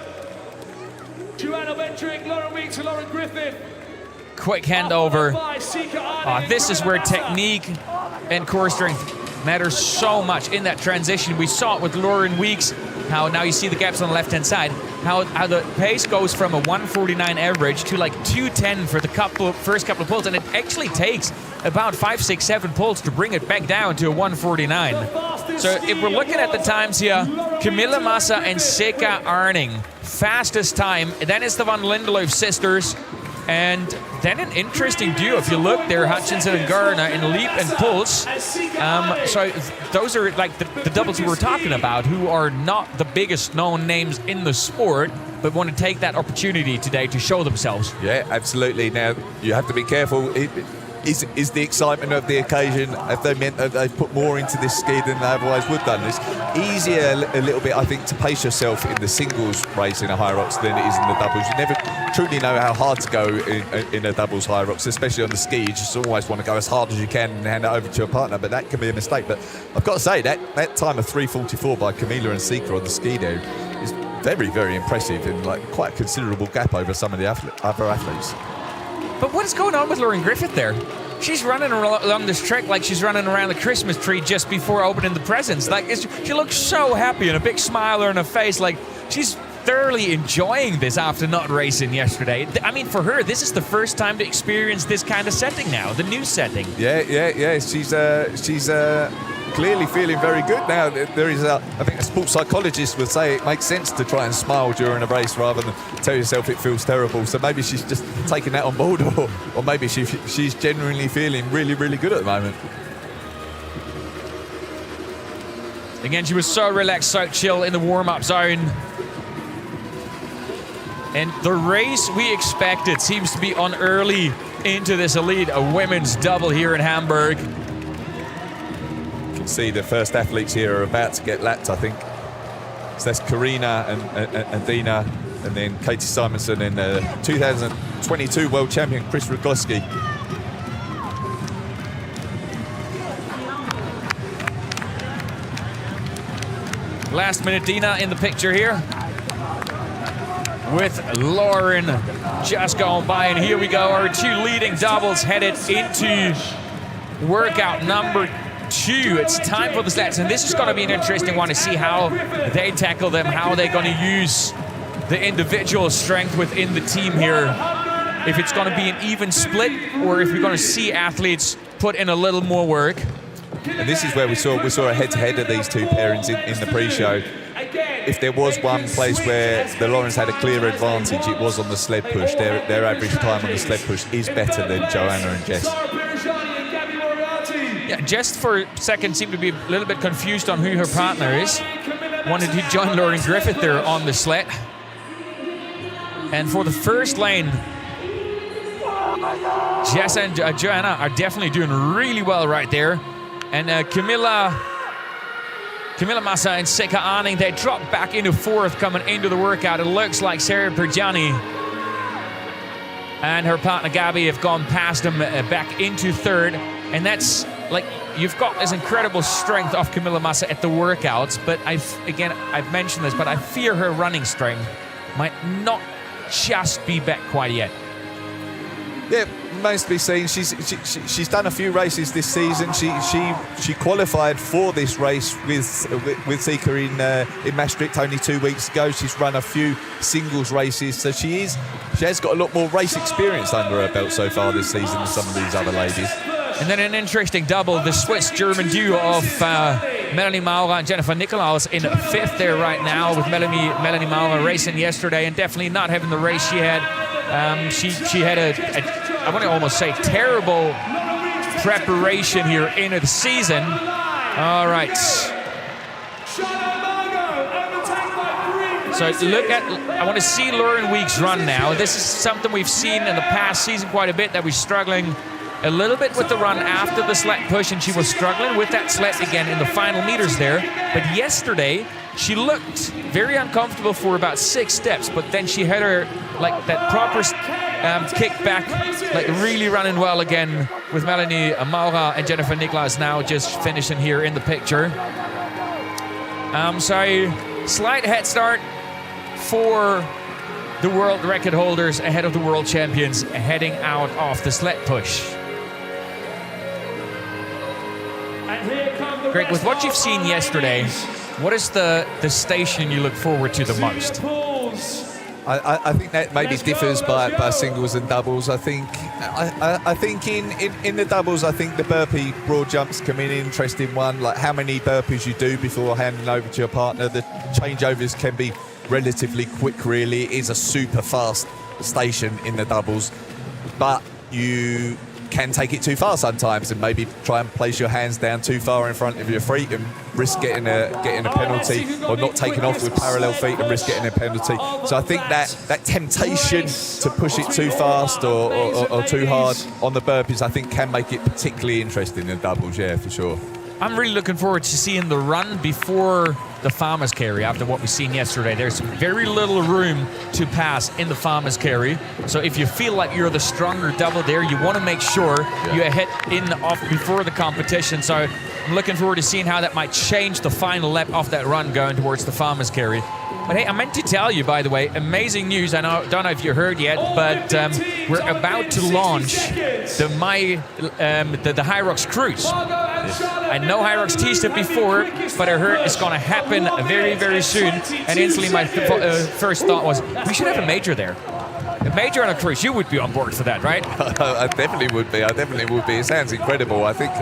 Joanna Wentrick, Lauren Weeks and Lauren Griffith. Quick handover. This is where technique and core strength matters so much in that transition. We saw it with Lauren Weeks, how now you see the gaps on the left-hand side, how the pace goes from a 149 average to like 210 for the first couple of pulls, and it actually takes about 5, 6, 7 pulls to bring it back down to a 149. So if we're looking at the times here, Camilla Massa and Sika Arning, fastest time. Then it's the Van Lindeloof sisters. And then an interesting duo. If you look there, Hutchinson and Gardner in leap and pulse. So those are like the doubles we were talking about, who are not the biggest known names in the sport, but want to take that opportunity today to show themselves. Yeah, absolutely. Now, you have to be careful. Is the excitement of the occasion, have they meant that they've put more into this ski than they otherwise would have done? It's easier a little bit, I think, to pace yourself in the singles race in a HYROX than it is in the doubles. You never truly know how hard to go in a doubles HYROX, especially on the ski. You just always want to go as hard as you can and hand it over to your partner, but that can be a mistake. But I've got to say, that time of 3:44 by Camilla and Sika on the ski there is very, very impressive, and like quite a considerable gap over some of the other athletes. But what is going on with Lauren Griffith there? She's running along this track like she's running around the Christmas tree just before opening the presents. Like she looks so happy and a big smile on her face. Like she's thoroughly enjoying this after not racing yesterday. I mean, for her, this is the first time to experience this kind of setting now, the new setting. Yeah. She's clearly feeling very good now. There is, I think, a sports psychologist would say it makes sense to try and smile during a race rather than tell yourself it feels terrible. So maybe she's just taking that on board, or maybe she's genuinely feeling really, really good at the moment. Again, she was so relaxed, so chill in the warm-up zone. And the race we expected seems to be on early into this elite, a women's double here in Hamburg. See the first athletes here are about to get lapped, I think. So that's Karina and Dina, and then Katie Simonson and 2022 world champion Chris Rogowski. Last minute Dina in the picture here with Lauren just going by, and here we go, our two leading doubles headed into workout number 2. It's time for the sleds, and this is going to be an interesting one to see how they tackle them, how they're going to use the individual strength within the team here. If it's going to be an even split, or if we're going to see athletes put in a little more work. And this is where we saw a head-to-head of these two pairings in the pre-show. If there was one place where the Laurens had a clear advantage, it was on the sled push. Their average time on the sled push is better than Joanna and Jess. Yeah, Jess for a second seemed to be a little bit confused on who her partner is. Wanted to join Lauren Griffith there on the sled. And for the first lane, Jess and Joanna are definitely doing really well right there. And Camilla Massa and Sika Arning, they drop back into 4th coming into the workout. It looks like Sarah Perjani and her partner Gabby have gone past them back into 3rd. And that's like, you've got this incredible strength of Camilla Massa at the workouts, but I've mentioned this, but I fear her running strength might not just be back quite yet. Yeah, remains to be seen. She's done a few races this season. She qualified for this race with Sika in Maastricht only 2 weeks ago. She's run a few singles races, so she has got a lot more race experience under her belt so far this season than some of these other ladies. And then an interesting double, the Swiss-German duo of Melanie Maurer and Jennifer Nikolaus in 5th there right now, with Melanie Maurer racing yesterday and definitely not having the race she had. She had I want to almost say, terrible preparation here into the season. All right. So I want to see Lauren Weeks run now. This is something we've seen in the past season quite a bit, that we're struggling a little bit with the run after the sled push, and she was struggling with that sled again in the final meters there. But yesterday, she looked very uncomfortable for about 6 steps, but then she had her, like, that proper kick back, like really running well again, with Melanie Maurer and Jennifer Nikolaus now just finishing here in the picture. So slight head start for the world record holders ahead of the world champions heading out of the sled push. Greg, with what you've seen yesterday, what is the station you look forward to the most? I think that maybe differs by singles and doubles. I think in the doubles, I think the burpee broad jumps come in an interesting one. Like how many burpees you do before handing over to your partner. The changeovers can be relatively quick, really. It is a super fast station in the doubles, but you can take it too far sometimes and maybe try and place your hands down too far in front of your feet and risk getting a penalty, or not taking off with parallel feet and risk getting a penalty. So I think that temptation to push it too fast or too hard on the burpees, I think, can make it particularly interesting in the doubles, yeah, for sure. I'm really looking forward to seeing the run before the farmer's carry after what we've seen yesterday. There's very little room to pass in the farmer's carry. So if you feel like you're the stronger double there, you want to make sure you hit in off before the competition. So I'm looking forward to seeing how that might change the final lap of that run going towards the farmer's carry. But hey, I meant to tell you, by the way, amazing news. I don't know if you heard yet, but we're about to launch the HYROX Cruise. I know HYROX teased it before, but I heard it's going to happen very, very soon. And instantly my first thought was, we should have a major there. A major on a cruise, you would be on board for that, right? I definitely would be. It sounds incredible. I think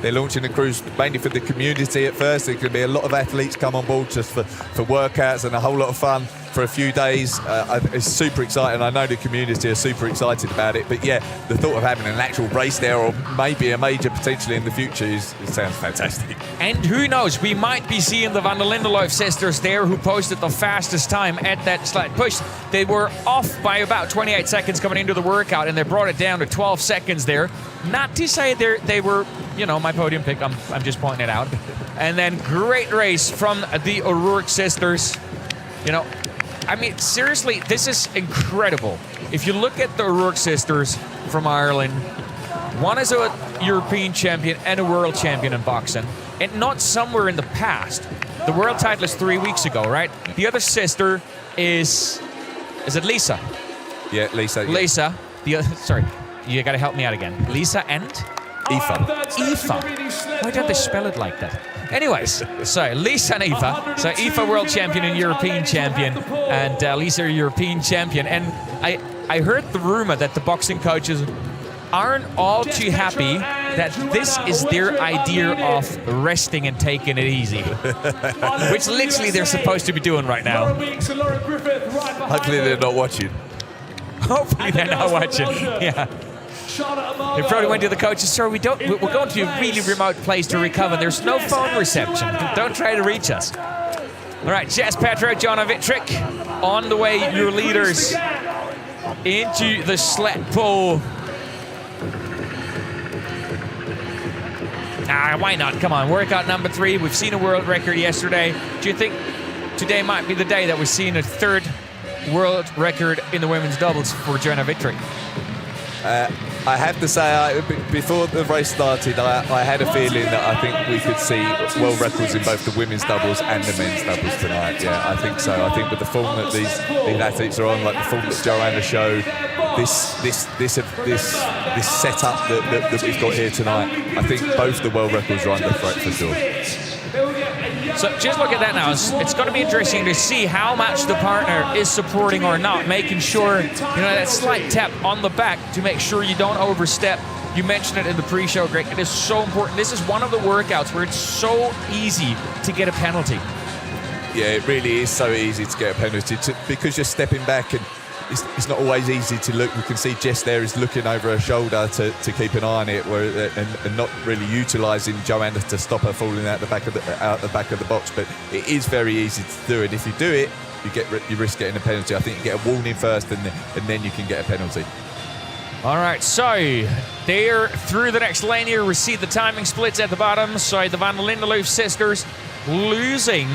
they're launching the cruise mainly for the community at first. There could be a lot of athletes come on board just for workouts and a whole lot of fun for a few days. It's super exciting. I know the community are super excited about it. But yeah, the thought of having an actual race there, or maybe a major potentially in the future, it sounds fantastic. And who knows, we might be seeing the Van der Lindeloof sisters there, who posted the fastest time at that sled push. They were off by about 28 seconds coming into the workout, and they brought it down to 12 seconds there. Not to say they were, my podium pick. I'm just pointing it out. And then great race from the HYROX sisters. I mean, seriously, this is incredible. If you look at the HYROX sisters from Ireland, one is a European champion and a world champion in boxing, and not somewhere in the past. The world title is 3 weeks ago, right? The other sister is it Lisa? Yeah, Lisa. Yeah. Lisa. Sorry, you got to help me out again. Lisa and? Aoife. Why don't they spell it like that? Anyways, so Lisa and Aoife. So Aoife world champion and European champion, and Lisa European champion. And I heard the rumor that the boxing coaches aren't all too happy that this is their idea of resting and taking it easy, which literally they're supposed to be doing right now. Hopefully they're not watching. Hopefully they're not watching. Yeah. They probably went to the coaches, sir, we're going to a really remote place to recover. There's no phone reception. Don't try to reach us. All right, Jess Petro, Jonna Vittrick, on the way, your leaders into the sled pull. Why not? Come on, workout number 3. We've seen a world record yesterday. Do you think today might be the day that we're seeing a 3rd world record in the women's doubles for Jonna Vittrick? I have to say, before the race started, I had a feeling that I think we could see world records in both the women's doubles and the men's doubles tonight. Yeah, I think so. I think with the form that these athletes are on, like the form that Joanna showed, this setup that we've got here tonight, I think both the world records are under threat for sure. So just look at that now. It's going to be interesting to see how much the partner is supporting or not, making sure, that slight tap on the back to make sure you don't overstep You mentioned it in the pre-show, Greg. It is so important. This is one of the workouts where it's so easy to get a penalty. Yeah, it really is so easy to get a penalty because you're stepping back, and it's not always easy to look. You can see Jess there is looking over her shoulder to keep an eye on it, and not really utilising Joanna to stop her falling out the back of the box. But it is very easy to do, and if you do it, you risk getting a penalty. I think you get a warning first, and then you can get a penalty. All right, so they're through the next lane here. We see the timing splits at the bottom. So the Van der Lindeloof sisters losing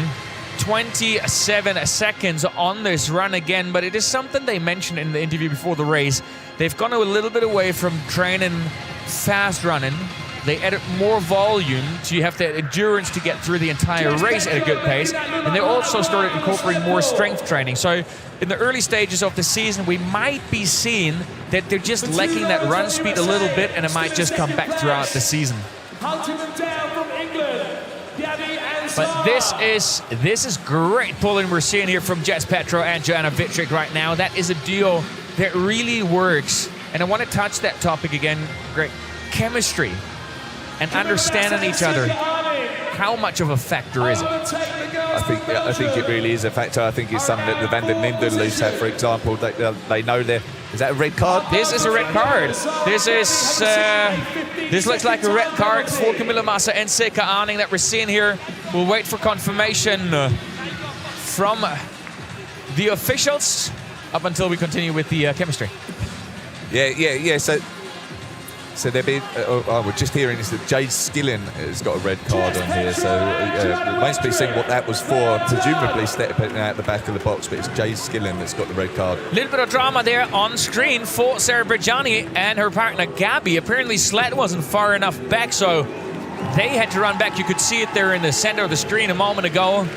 27 seconds on this run again, but it is something they mentioned in the interview before the race. They've gone a little bit away from training fast running. They added more volume, so you have the endurance to get through the entire race at a good pace. And they also started incorporating more strength training. So in the early stages of the season, we might be seeing that they're just lacking that run speed a little bit, and it might just come back throughout the season. Hunting them down from England, Gabby and But this is great pulling we're seeing here from Jess Petro and Joanna Wittrich right now. That is a duo that really works. And I want to touch that topic again, great chemistry and understanding each other. How much of a factor is it? I think it really is a factor. I think it's something that the Van der Lindeloofs have, for example. They know is that a red card? This is a red card. This looks like a red card for Camilla Massa and Sika Arning that we're seeing here. We'll wait for confirmation from the officials up until we continue with the chemistry. Yeah. So they're being. We're just hearing is that Jade Skillen has got a red card on here. So remains to be seen what that was for. Presumably stepping out the back of the box, but it's Jade Skillen that's got the red card. A little bit of drama there on screen for Sarah Brajani and her partner Gabby. Apparently Sled wasn't far enough back, so they had to run back. You could see it there in the center of the screen a moment ago.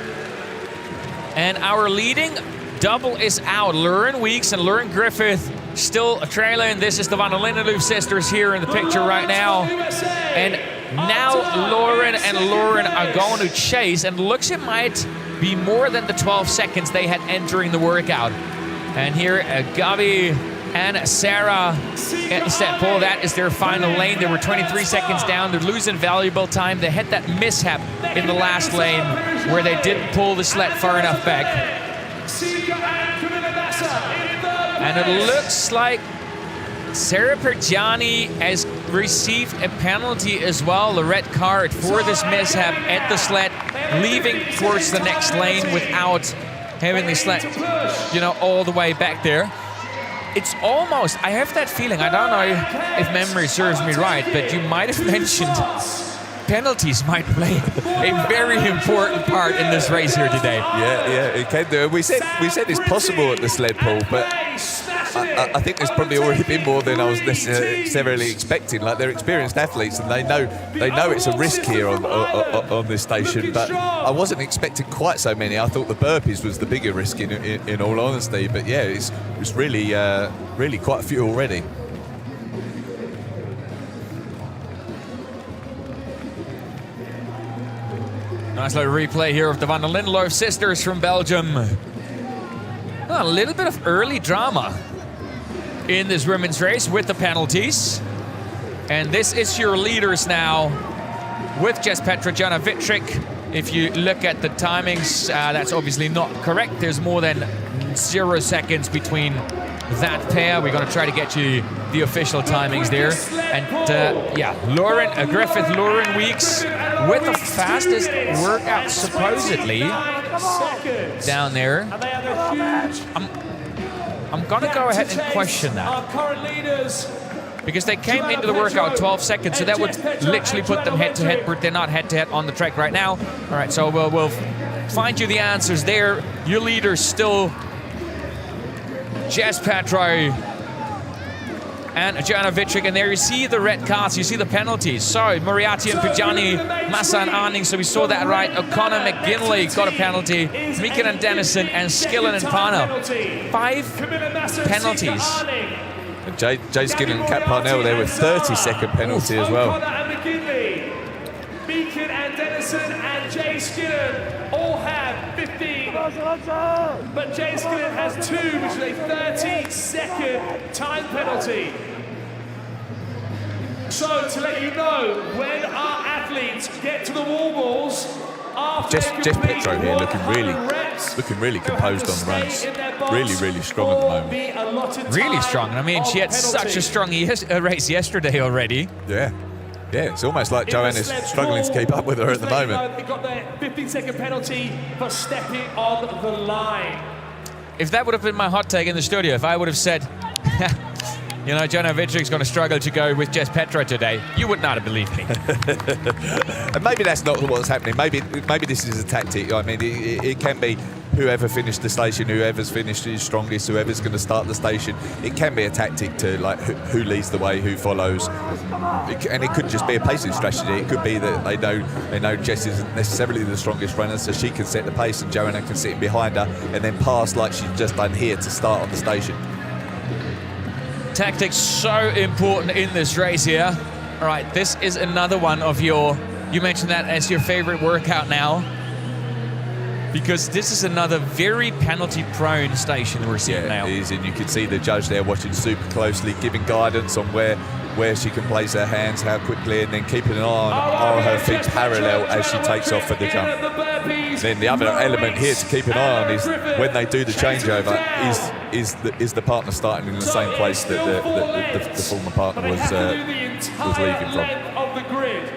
And our leading double is out. Lauren Weeks and Lauren Griffith still trailing. This is the Van der Lindeloof sisters here in the picture right now. And now Lauren are going to chase, and looks it might be more than the 12 seconds they had entering the workout. And here Gabi and Sarah get the step pull. That is their final lane. They were 23 seconds down. They're losing valuable time. They had that mishap in the last lane where they didn't pull the sled far enough back. And it looks like Sarah Perjani has received a penalty as well, the red card for this mishap at the sled, leaving towards the next lane without having the sled, all the way back there. It's almost, I have that feeling, I don't know if memory serves me right, but you might have mentioned penalties might play a very important part in this race here today. Yeah, it can do. We said it's possible at the sled pull, but I think there's probably already been more than I was necessarily expecting. Like, they're experienced athletes, and they know it's a risk here on this station. But I wasn't expecting quite so many. I thought the burpees was the bigger risk in all honesty. But yeah, it's really quite a few already. Nice little replay here of the Van der Lindeloof sisters from Belgium. A little bit of early drama in this women's race with the penalties. And this is your leaders now with Jess Petra, Joanna Wittrich. If you look at the timings, that's obviously not correct. There's more than 0 seconds between that pair. We're going to try to get you the official timings there. And Lauren Griffith, Lauren Weeks with the fastest workout supposedly down there. I'm going to go ahead and question that, because they came into the workout 12 seconds, so that would literally put them head-to-head, but they're not head-to-head on the track right now. All right, so we'll find you the answers there. Your leaders still Jess Petro and Joanna Wittrich, and there you see the red cards, you see the penalties. So Moriarty and Pujani, Massa and Arning, so we saw that right. O'Connor, McGinley got a penalty. Meekin and Dennison and Skillen and Parnell. 5 penalties. Jay Skillen and Kat Parnell there with 30-second penalty as well. Meekin and Dennison and Jay Skillen all have 15. But Jay Skillen has 2, which is a 30-second time penalty. So, to let you know, when our athletes get to the wall balls, Jess Petro here looking really composed on the runs. Really strong at the moment. Really strong. I mean, she had such a strong race yesterday already. Yeah, it's almost like Joanna's struggling to keep up with her at the moment. They got their 15-second penalty for stepping on the line. If that would have been my hot take in the studio, if I would have said, you know, Joanna Wittring's going to struggle to go with Jess Petro today, you would not have believed me. And maybe that's not what's happening. Maybe this is a tactic. I mean, it can be whoever finished the station, whoever's finished is strongest, whoever's going to start the station. It can be a tactic to like who leads the way, who follows, and it could just be a pacing strategy. It could be that they know Jess isn't necessarily the strongest runner, so she can set the pace and Joanna can sit in behind her and then pass like she's just done here to start on the station. Tactics so important in this race here. All right, this is another one of you mentioned that as your favorite workout now, because this is another very penalty prone station we're seeing now. It is, and you can see the judge there watching super closely, giving guidance on where she can place her hands, how quickly, and then keeping an eye on her feet parallel as she takes off for the jump. Then the other element here to keep an eye on is when they do the changeover, is the partner starting in the same place that the former partner was leaving from.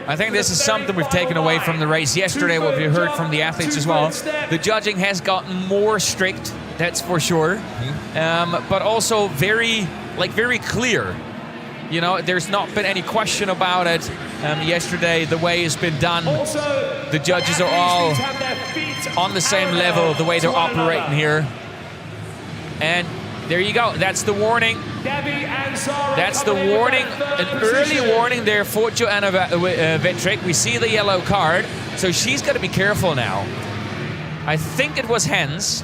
I think this is something we've taken away from the race yesterday, what we heard from the athletes as well. The judging has gotten more strict, that's for sure, but also very clear. You know, there's not been any question about it. Yesterday, the way it's been done, the judges are all on the same level, the way they're operating here. And there you go. That's the warning. That's the warning. An early warning there for Joanna Wittring. We see the yellow card, so she's got to be careful now. I think it was hands.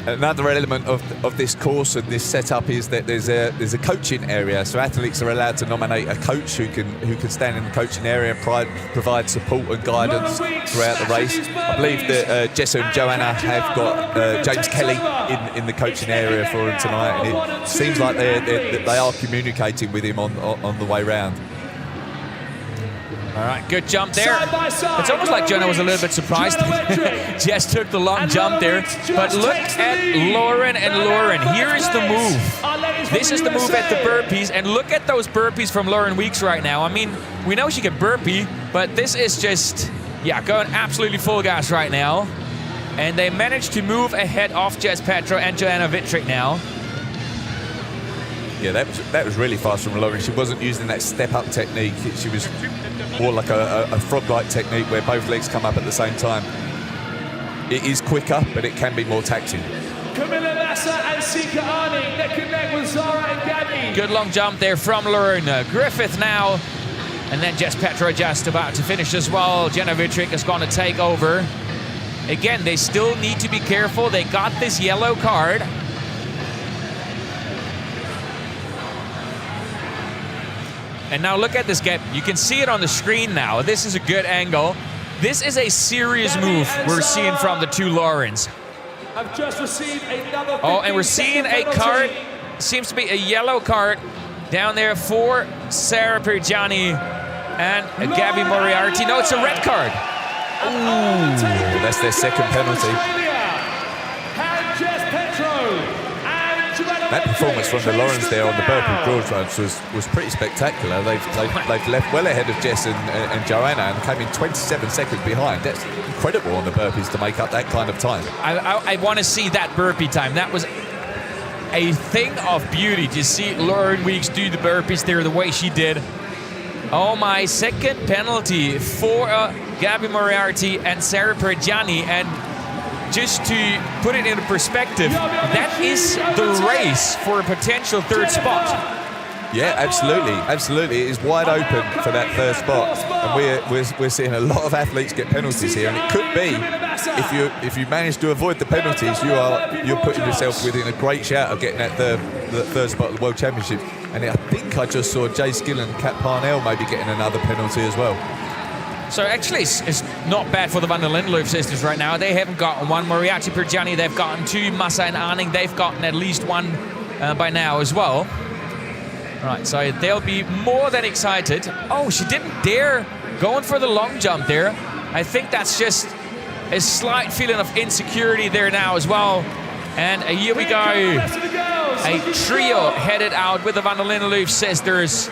Another element of this course and this setup is that there's a coaching area, so athletes are allowed to nominate a coach who can stand in the coaching area and provide support and guidance throughout the race. I believe that Jess and Joanna have got James Kelly in the coaching area for him tonight, and it seems like they are communicating with him on the way round. All right, good jump there. It's almost like Joanna was a little bit surprised. Jess took the long jump there. But look at Lauren and Lauren. Here is the move. This is the move at the burpees. And look at those burpees from Lauren Weeks right now. I mean, we know she can burpee, but this is just, going absolutely full gas right now. And they managed to move ahead of Jess Petro and Joanna Wittring now. Yeah, that was really fast from Lauren. She wasn't using that step-up technique. She was more like a frog-like technique where both legs come up at the same time. It is quicker, but it can be more taxing. Camilla Nasser and Sika Arning neck and neck with Zara and Gabby. Good long jump there from Lauren Griffith now. And then Jess Petro just about to finish as well. Joanna Wittring is going to take over. Again, they still need to be careful. They got this yellow card. And now look at this gap. You can see it on the screen now. This is a good angle. This is a serious move we're seeing from the two Laurens. I've just received another. Oh, and we're seeing a card. Seems to be a yellow card down there for Sarah Pergiani and Gabby Moriarty. No, it's a red card. Ooh, that's their second penalty. That performance from the Laurens there on the Burpee broad runs was pretty spectacular. They've left well ahead of Jess and Joanna and came in 27 seconds behind. That's incredible on the burpees to make up that kind of time. I want to see that burpee time. That was a thing of beauty to see Lauren Weeks do the burpees there the way she did. Oh my, second penalty for Gabby Moriarty and Sarah Pergiani. And just to put it into perspective, that is the race for a potential third spot. Yeah, absolutely. It is wide open for that third spot, and we're seeing a lot of athletes get penalties here. And it could be, if you manage to avoid the penalties, you're putting yourself within a great shout of getting that third spot at the World Championship. And I think I just saw Jay Skill and Kat Parnell maybe getting another penalty as well. So actually, it's not bad for the Van der Lindeloof sisters right now. They haven't gotten one. Moriarty, Pergiani, they've gotten two. Massa and Arning, they've gotten at least one by now as well. Right, so they'll be more than excited. Oh, she didn't dare going for the long jump there. I think that's just a slight feeling of insecurity there now as well. And here we go. A trio headed out with the Van der Lindeloof sisters,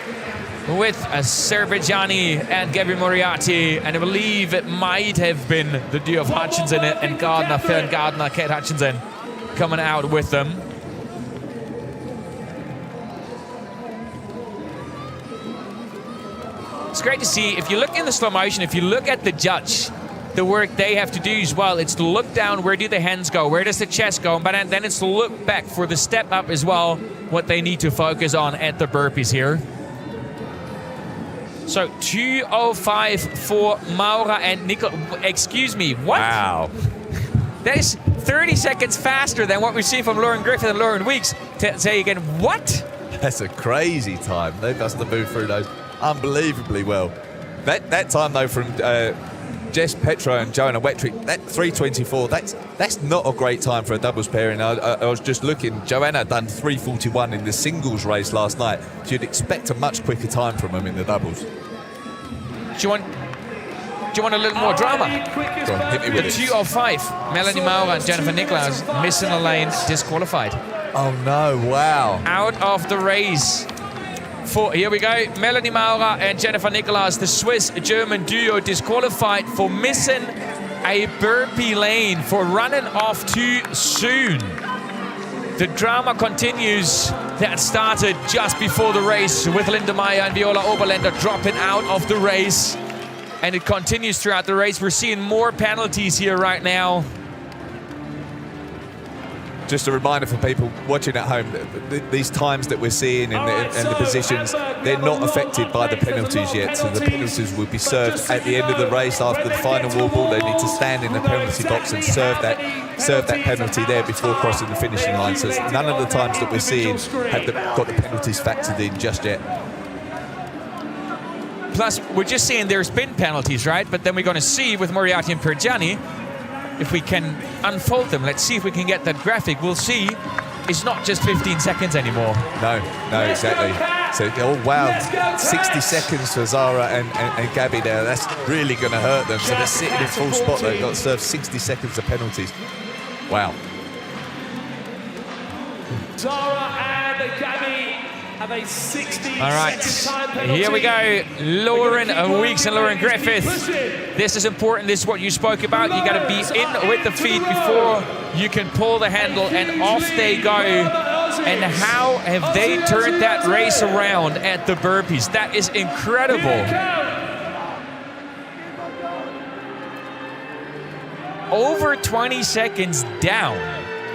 with Servejani and Gabby Moriarty, and I believe it might have been the duo of Hutchinson and Gardner, Phil Gardner, Kate Hutchinson, coming out with them. It's great to see. If you look in the slow motion, if you look at the judge, the work they have to do as well, it's to look down, where do the hands go, where does the chest go, but then it's to look back for the step up as well, what they need to focus on at the burpees here. So 2:05 for Maura and Nicole. Excuse me, what? Wow. That is 30 seconds faster than what we've seen from Lauren Griffith and Lauren Weeks. Say again, what? That's a crazy time. They must have moved through those unbelievably well. That time though from Jess Petro and Joanna Wettrick, that 3:24, that's not a great time for a doubles pairing. I was just looking, Joanna done 3:41 in the singles race last night. So you'd expect a much quicker time from them in the doubles. Do you want a little more drama? Go on, hit me with The it. 2:05, Melanie Maura and Jennifer Nicklaus missing a lane, disqualified. Oh no, wow. Out of the race. Here we go, Melanie Maura and Jennifer Nicklaus, the Swiss-German duo, disqualified for missing a burpee lane, for running off too soon. The drama continues. That started just before the race with Linda Meyer and Viola Oberländer dropping out of the race. And it continues throughout the race. We're seeing more penalties here right now. Just a reminder for people watching at home, these times that we're seeing and the positions, they're not affected by the penalties yet. So the penalties will be served at the end of the race after the final wall. They need to stand in the penalty box and serve that penalty there before crossing the finishing line. So none of the times that we're seeing have got the penalties factored in just yet. Plus, we're just seeing there's been penalties, right? But then we're going to see with Moriarty and Pergiani, if we can unfold them. Let's see if we can get that graphic. We'll see. It's not just 15 seconds anymore. No, exactly. So, oh wow, 60 seconds for Zara and Gabby there. That's really going to hurt them. So they're sitting in full spot. They've got to serve 60 seconds of penalties. Wow. Zara and Gabby have a 60 All right, second time penalty. here we go. Lauren Weeks and Lauren Griffith. This is important. This is what you spoke about. You got to be in with the feet before you can pull the handle, and off they go. And how have they turned that race around at the burpees? That is incredible. Over 20 seconds down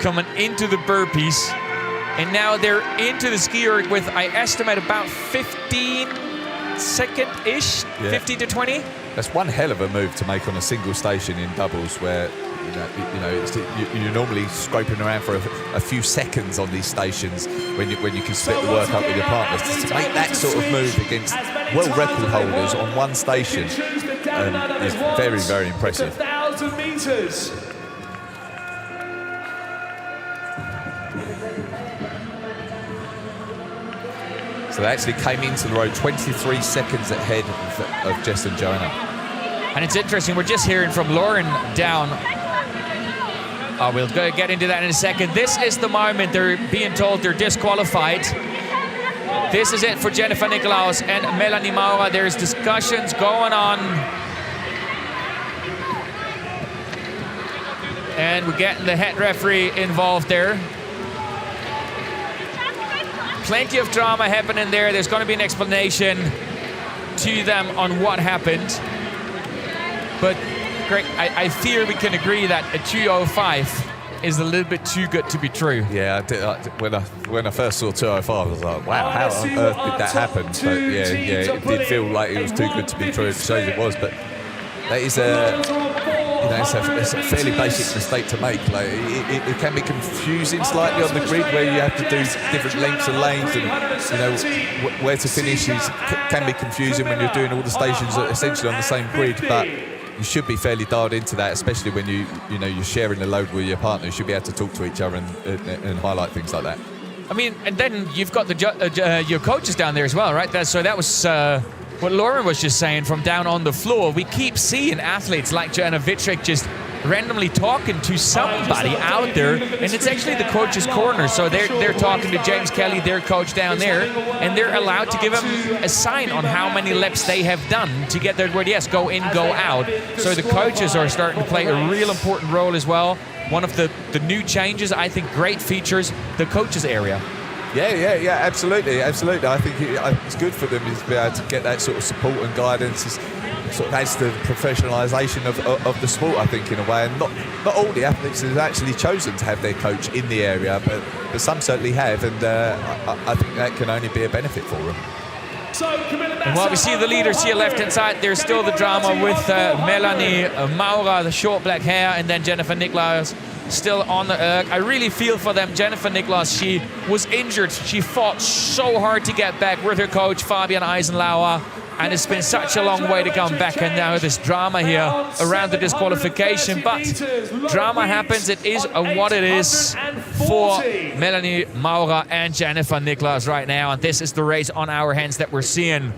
coming into the burpees. And now they're into the ski erg with, I estimate, about 15 second-ish, 15 to 20. That's one hell of a move to make on a single station in doubles, where you're normally scraping around for a few seconds on these stations when you can split the work up with your partners. To make that sort of move against world record holders on one station is very, very impressive. 1,000 meters. So they actually came into the road 23 seconds ahead of Jess and Joanna. And it's interesting, we're just hearing from Lauren down. Oh, we'll go get into that in a second. This is the moment they're being told they're disqualified. This is it for Jennifer Nicklaus and Melanie Maura. There's discussions going on. And we're getting the head referee involved there. Plenty of drama happening there. There's going to be an explanation to them on what happened. But Greg, I fear we can agree that a 2:05 is a little bit too good to be true. Yeah, when I first saw 2:05, I was like, wow, how on earth did that happen? But yeah, it did feel like it was too good to be true. It shows it was, but that is it's a fairly basic mistake to make. Like it can be confusing slightly on the grid, where you have to do different lengths of lanes, and where to finish can be confusing when you're doing all the stations essentially on the same grid. But you should be fairly dialed into that, especially when you're sharing the load with your partner. You should be able to talk to each other and highlight things like that. I mean, and then you've got your coaches down there as well, right? So that was what Lauren was just saying from down on the floor. We keep seeing athletes like Joanna Wittrich just randomly talking to somebody out there, and it's actually the coach's corner. So they're talking to James Kelly, their coach down there, and they're allowed to give them a sign on how many laps they have done to get their word, yes, go in, go out. So the coaches are starting to play a real important role as well. One of the new changes, I think, great features, the coaches area. Yeah, absolutely. I think it's good for them to be able to get that sort of support and guidance. It sort of adds to the professionalisation of the sport, I think, in a way. And not all the athletes have actually chosen to have their coach in the area, but some certainly have, and I think that can only be a benefit for them. And while we see the leaders here left-hand side, there's still the drama with Melanie Maurer, the short black hair, and then Jennifer Niklaus still on the erg. I really feel for them. Jennifer Niklaus, she was injured. She fought so hard to get back with her coach, Fabian Eisenlauer. And it's been such a long way to come back, and now this drama here around the disqualification. But drama happens. It is what it is for Melanie Maurer and Jennifer Niklaus right now. And this is the race on our hands that we're seeing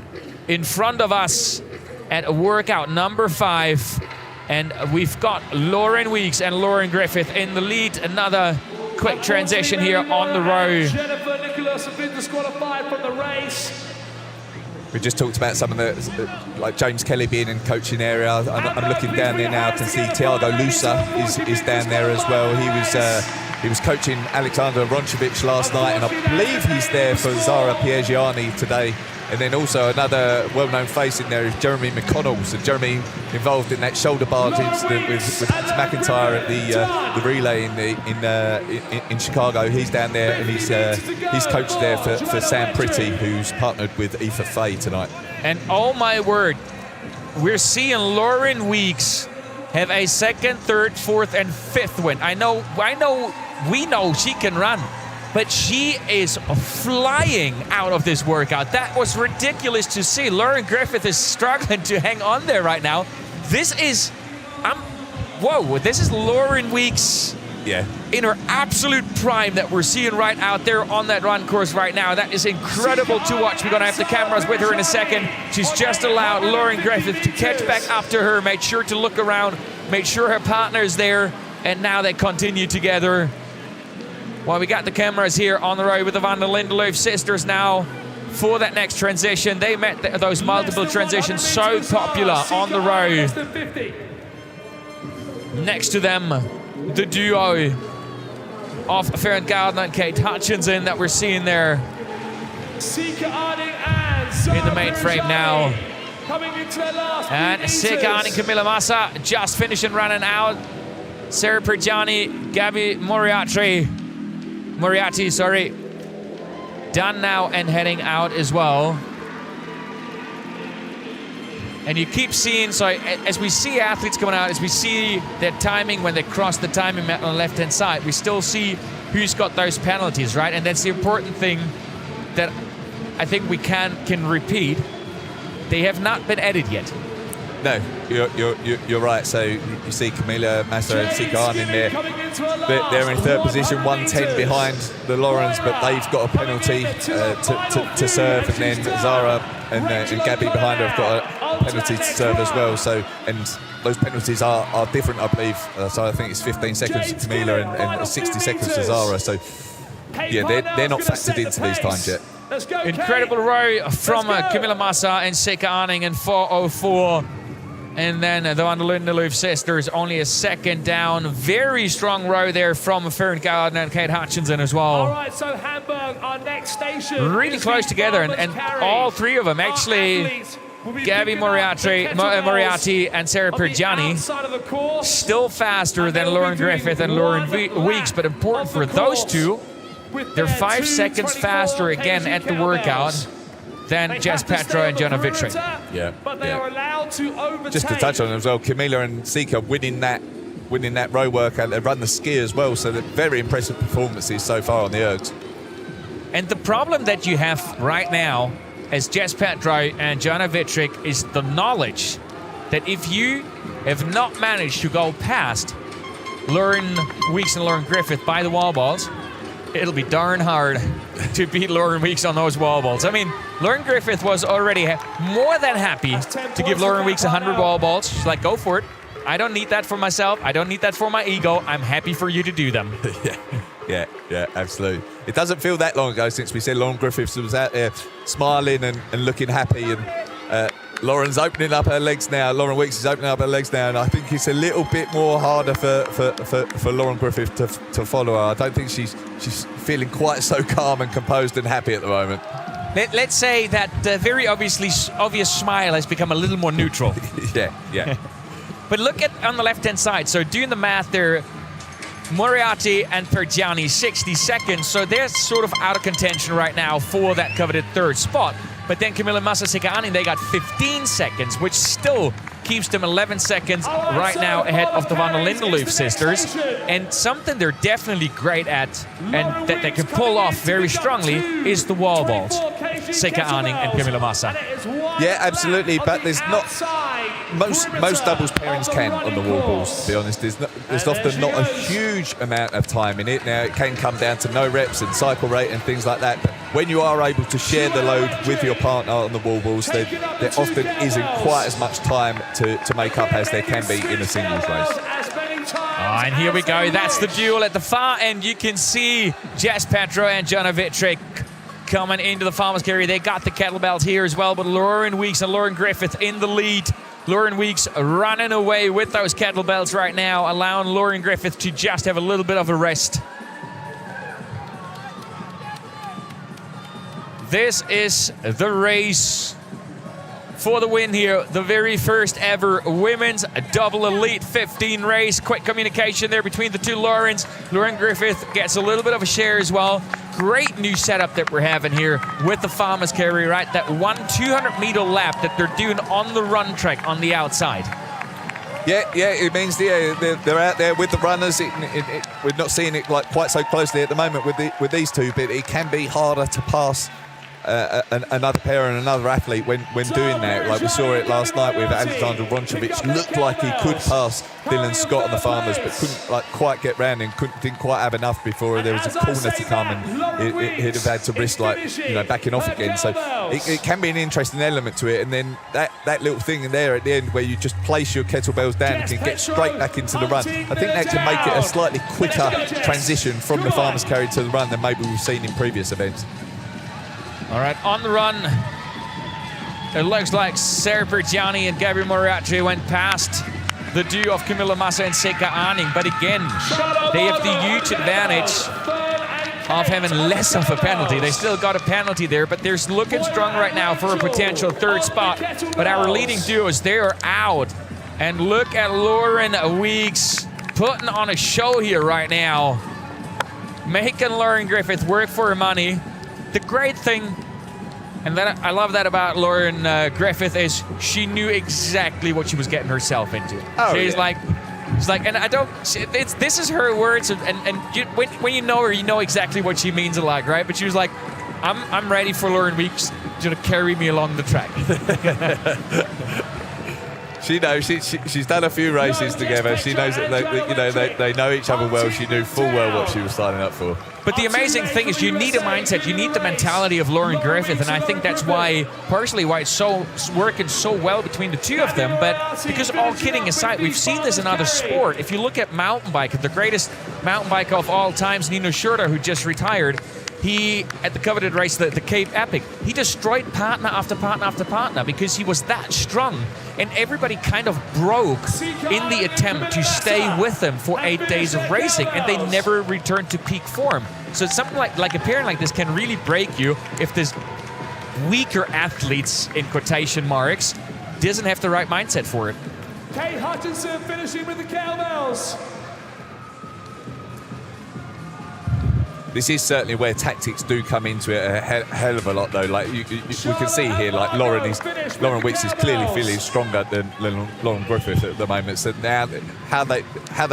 in front of us at workout number 5. And we've got Lauren Weeks and Lauren Griffith in the lead. Another quick transition here on the road. Jennifer Niklaus have been disqualified from the race. We just talked about some of the, like James Kelly being in coaching area. I'm looking down there now. I can see Thiago Lusa is down there as well. He was coaching Alexander Ronchevich last night, and I believe he's there for Zara Piergiani today. And then also another well-known face in there is Jeremy McConnell. So Jeremy involved in that shoulder barge incident with McIntyre at the relay in Chicago. He's down there, and he's coached there for Sam Pretty, who's partnered with Aoife Faye tonight. And oh my word, we're seeing Lauren Weeks have a 2nd, 3rd, 4th, and 5th win. We know she can run, but she is flying out of this workout. That was ridiculous to see. Lauren Griffith is struggling to hang on there right now. This is Lauren Weeks in her absolute prime that we're seeing right out there on that run course right now. That is incredible to watch. We're going to have the cameras with her in a second. She's just allowed Lauren Griffith to catch back up to her, made sure to look around, made sure her partner's there, and now they continue together. Well, we got the cameras here on the road with the Van der Lindeloof sisters now for that next transition. They met those multiple transitions so popular on the road. Next to them, the duo of Farron Gardner and Kate Hutchinson that we're seeing there in the main frame now. And Sika Arning, Camilla Massa just finishing running out. Sarah Prigiani, Gabby Moriarty, done now and heading out as well. And you keep seeing, so as we see athletes coming out, as we see their timing when they cross the timing mat on the left-hand side, we still see who's got those penalties, right? And that's the important thing that I think we can repeat. They have not been added yet. No, you're right. So you see Camilla Massa and Sikan in there. They're in 3rd position, 110 behind the Laurens, but they've got a penalty to serve, and then Zara and Gabby behind her have got a penalty to serve as well. So, and those penalties are different, I believe. So I think it's 15 seconds to Camilla and 60 seconds to Zara. So yeah, they're not factored into these times yet. Incredible row from Camilla Massa and Sika Arning in 4:04. And then the Van der Lindeloof sisters only a second down. Very strong row there from Farron Gardner and Kate Hutchinson as well. All right, so Hamburg, our next station. Really close together, and all three of them actually. Gabby Moriarty and Sarah Prigiani still faster than Lauren Griffith and Lauren Weeks, but important for those two, they're 5 seconds faster again at the workout than Jess Petro and Jonah Wittrich. Yeah. But they are allowed to overtake. Just to touch on it as well, Camilla and Sika winning that row workout. They run the ski as well, so they're very impressive performances so far on the ergs. And the problem that you have right now as Jess Petro and Jonah Wittrich is the knowledge that if you have not managed to go past Lauren Weeks and Lauren Griffith by the wall balls, it'll be darn hard to beat Lauren Weeks on those wall balls. I mean, Lauren Griffith was already more than happy to give Lauren Weeks 100 wall balls. She's like, go for it. I don't need that for myself. I don't need that for my ego. I'm happy for you to do them. Yeah, absolutely. It doesn't feel that long ago since we said Lauren Griffiths was out there smiling and looking happy, and Lauren's opening up her legs now. Lauren Weeks is opening up her legs now, and I think it's a little bit more harder for Lauren Griffith to follow her. I don't think she's feeling quite so calm and composed and happy at the moment. Let's say that very obvious smile has become a little more neutral. Yeah. But look at on the left-hand side. So doing the math there, Moriarty and Pergiani 60 seconds. So they're sort of out of contention right now for that coveted third spot. But then Camilla Massa Sikaani, they got 15 seconds, which still keeps them 11 seconds right now ahead of the Van der Lindeloof sisters. And something they're definitely great at and that they can pull off very strongly is the wall balls. Sikaani and Camilla Massa. Yeah, absolutely, but there's not most doubles pairings can on the wall balls, to be honest. There's often not a huge amount of time in it. Now, it can come down to no reps and cycle rate and things like that, but when you are able to share the load with your partner on the wall balls, there often isn't quite as much time to make up as there can be in a singles race. Oh, and here we go. That's the duel at the far end. You can see Jess Petro and Jonna Vittrick coming into the Farmers Carry. They got the kettlebells here as well, but Lauren Weeks and Lauren Griffith in the lead. Lauren Weeks running away with those kettlebells right now, allowing Lauren Griffith to just have a little bit of a rest. This is the race for the win here. The very first ever women's double elite 15 race. Quick communication there between the two Laurens. Lauren Griffith gets a little bit of a share as well. Great new setup that we're having here with the Farmers Carry, right? That 200-meter lap that they're doing on the run track on the outside. Yeah, it means they're out there with the runners. We're not seeing it like quite so closely at the moment with these two, but it can be harder to pass another pair and another athlete when doing that. Like we saw it last night with Alexander Ronchevich. Looked like he could pass Dylan Scott on the Farmers, but couldn't quite get round and didn't quite have enough before there was a corner to come, and he'd have had to risk backing off again. So it can be an interesting element to it. And then that little thing in there at the end where you just place your kettlebells down and can get straight back into the run. I think that can make it a slightly quicker transition from the Farmers Carry to the run than maybe we've seen in previous events. All right, on the run, it looks like Sarah Pergiani and Gabrielle Moriarty went past the duo of Camilla Massa and Seka Arning. But again, they have the huge advantage of having less of a penalty. They still got a penalty there, but they're looking strong right now for a potential third spot. But our leading duos, they are out. And look at Lauren Weeks putting on a show here right now, making Lauren Griffith work for her money. The great thing, and that I love that about Lauren Griffith, is she knew exactly what she was getting herself into. She's like, and I don't. This is her words, and when you know her, you know exactly what she means a lot, right? But she was like, I'm ready for Lauren Weeks to carry me along the track. She knows. She's done a few races together. She knows that they know each other well. She knew full well what she was signing up for. But the amazing thing is you need a mindset, you need the mentality of Lauren Griffith, and I think that's why, personally, why it's working so well between the two of them. But because all kidding aside, we've seen this in other sport. If you look at mountain bike, the greatest mountain biker of all times, Nino Schurter, who just retired, he, at the coveted race, the Cape Epic, he destroyed partner after partner after partner because he was that strong. And everybody kind of broke in the attempt to stay with him for 8 days of racing, and they never returned to peak form. So it's something like a pairing like this can really break you if this weaker athletes, in quotation marks, doesn't have the right mindset for it. Kate Hutchinson finishing with the kettlebells. This is certainly where tactics do come into it a hell of a lot, though. Like we can see here, like Lauren Weeks is clearly feeling stronger than Lauren Griffith at the moment. So now, how they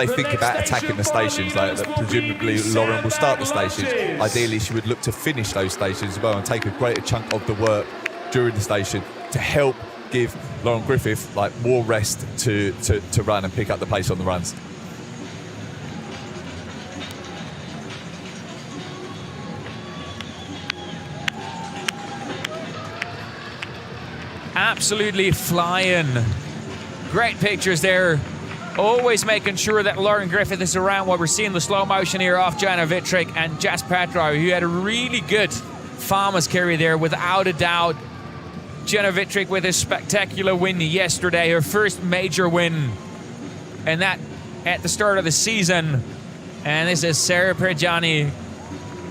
think about attacking the stations, like presumably Lauren will start the stations. Ideally, she would look to finish those stations as well and take a greater chunk of the work during the station to help give Lauren Griffith more rest to run and pick up the pace on the runs. absolutely flying. Great pictures there. Always making sure that Lauren Griffith is around while we're seeing the slow motion here off Joanna Vitrick and Jas Petrow, who had a really good farmer's carry there, without a doubt. Joanna Vitrick with a spectacular win yesterday, her first major win, and that at the start of the season. And this is Sarah Perjani,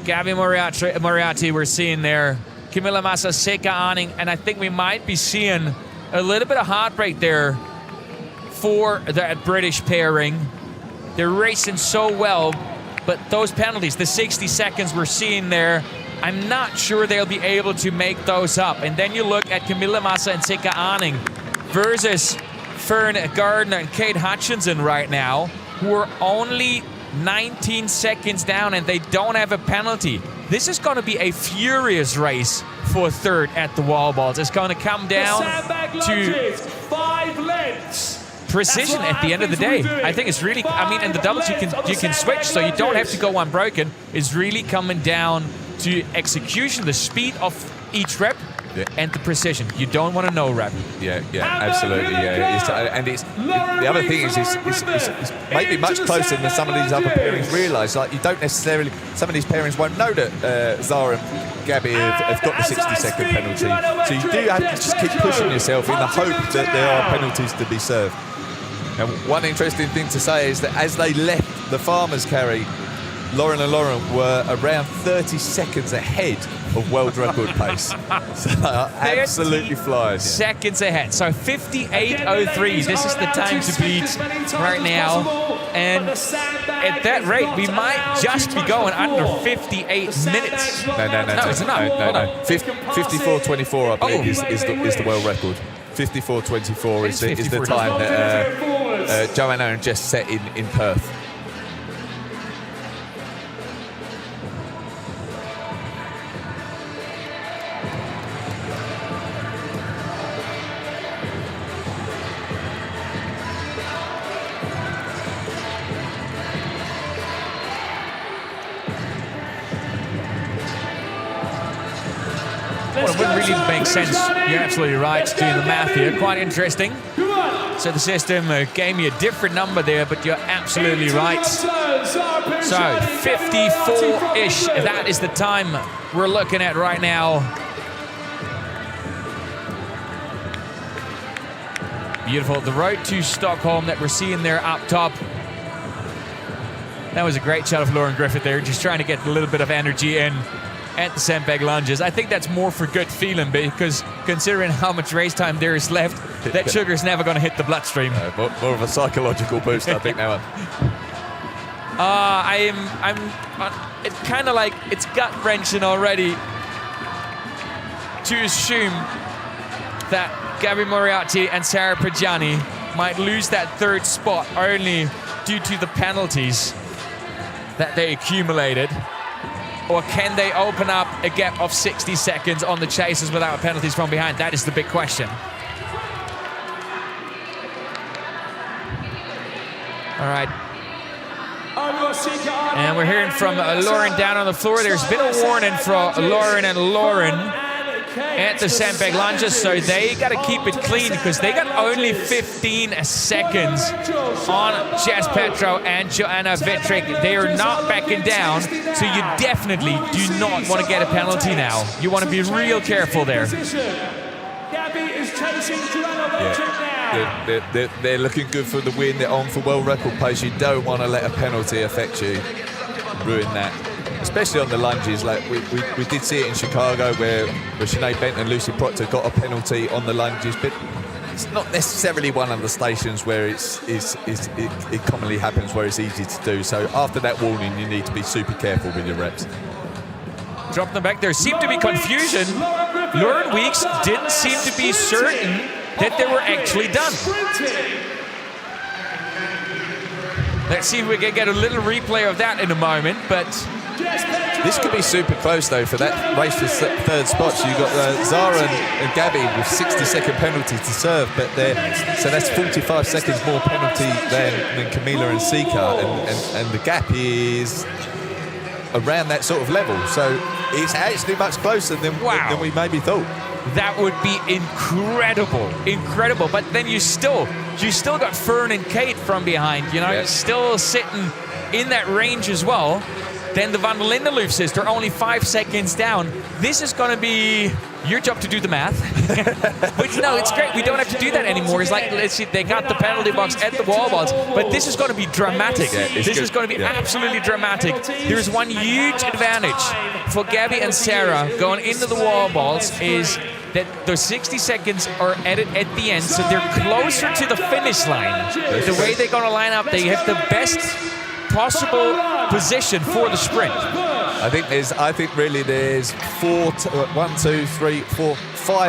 Gabi Moriarty we're seeing there, Camilla Massa, Seka Arning, and I think we might be seeing a little bit of heartbreak there for that British pairing. They're racing so well, but those penalties, the 60 seconds we're seeing there, I'm not sure they'll be able to make those up. And then you look at Camilla Massa and Seka Arning versus Fern Gardner and Kate Hutchinson right now, who are only 19 seconds down and they don't have a penalty. This is going to be a furious race for third at the wall balls. It's going to come down to 5 lengths. precision at the end of the day. I think it's really, I mean, in the doubles you can switch, so you don't have to go unbroken. It's really coming down to execution, the speed of each rep, and the precision. You don't want to no rep. Yeah, absolutely. Yeah, and it's the other thing is it's maybe much closer than some of these other pairings realise. Like, you don't necessarily, some of these pairings won't know that Zara and Gabby have got the 60-second penalty. So you do have to just keep pushing yourself in the hope that there are penalties to be served. And one interesting thing to say is that as they left the farmers carry, Lauren and Lauren were around 30 seconds ahead of world record pace. So absolutely flying. Seconds ahead. So 58.03. This is the time to beat right now. And at that rate, we might just be going under 58 minutes. No. It's not. 54.24, I believe, is the world record. 54.24 is the time that Joanna and Jess set in Perth. Well, it wouldn't really make sense. You're absolutely right, doing the math here. Quite interesting. So the system gave me a different number there, but you're absolutely right. So 54-ish, that is the time we're looking at right now. Beautiful. The road to Stockholm that we're seeing there up top. That was a great shot of Lauren Griffith there, just trying to get a little bit of energy in at the sandbag lunges. I think that's more for good feeling, because considering how much race time there is left, that sugar's never going to hit the bloodstream. More of a psychological boost, I think, now. It's kind of like it's gut-wrenching already to assume that Gabi Moriarty and Sarah Perjani might lose that third spot only due to the penalties that they accumulated. Or can they open up a gap of 60 seconds on the chasers without penalties from behind? That is the big question. All right. And we're hearing from Lauren down on the floor. There's been a warning for Lauren and Lauren at the sandbag lunges, so they got to keep it clean, because they got only 15 seconds on Jas Petrow and Joanna Vitrick. They are not backing down, so you definitely do not want to get a penalty now. You want to be real careful there. They're looking good for the win. They're on for world record pace. You don't want to let a penalty affect you, ruin that. Especially on the lunges, like we did see it in Chicago where Sinead Benton and Lucy Proctor got a penalty on the lunges, but it's not necessarily one of the stations where it commonly happens where it's easy to do. So after that warning, you need to be super careful with your reps. Drop them back. There seemed to be confusion. Lauren Weeks didn't seem to be certain that they were actually done. Let's see if we can get a little replay of that in a moment, but this could be super close though for that race for third spot. So you've got Zara and Gabby with 60-second penalties to serve, but so that's 45 seconds more penalty than Camila and Sika, and the gap is around that sort of level. So it's actually much closer than we maybe thought. that would be incredible, incredible. But then you still got Fern and Kate from behind, you know, Yes. still sitting in that range as well. Then the Van der Lindeloof sister, only 5 seconds down. This is going to be your job to do the math. But no, it's great. We don't have to do that anymore. It's like, let's see, they got the penalty box at the wall balls, but this is going to be dramatic. This is going to be absolutely dramatic. There's one huge advantage for Gabby and Sarah going into the wall balls is that those 60 seconds are added at the end, so they're closer to the finish line. The way they're going to line up, they have the best possible position for the sprint. I think really there's 5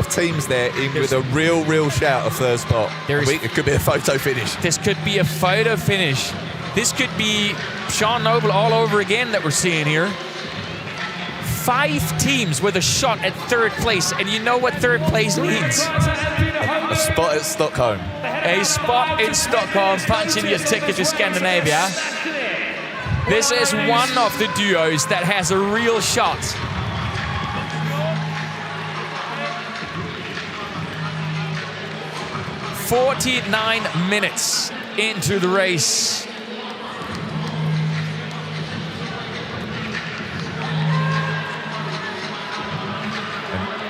teams there in with a real shout of third spot. It could be a photo finish. This could be a photo finish. This could be Sean Noble all over again that we're seeing here. 5 teams with a shot at third place, and you know what third place means? A spot at Stockholm. A spot in Stockholm, punching your ticket to Scandinavia. This is one of the duos that has a real shot. "49 minutes into the race.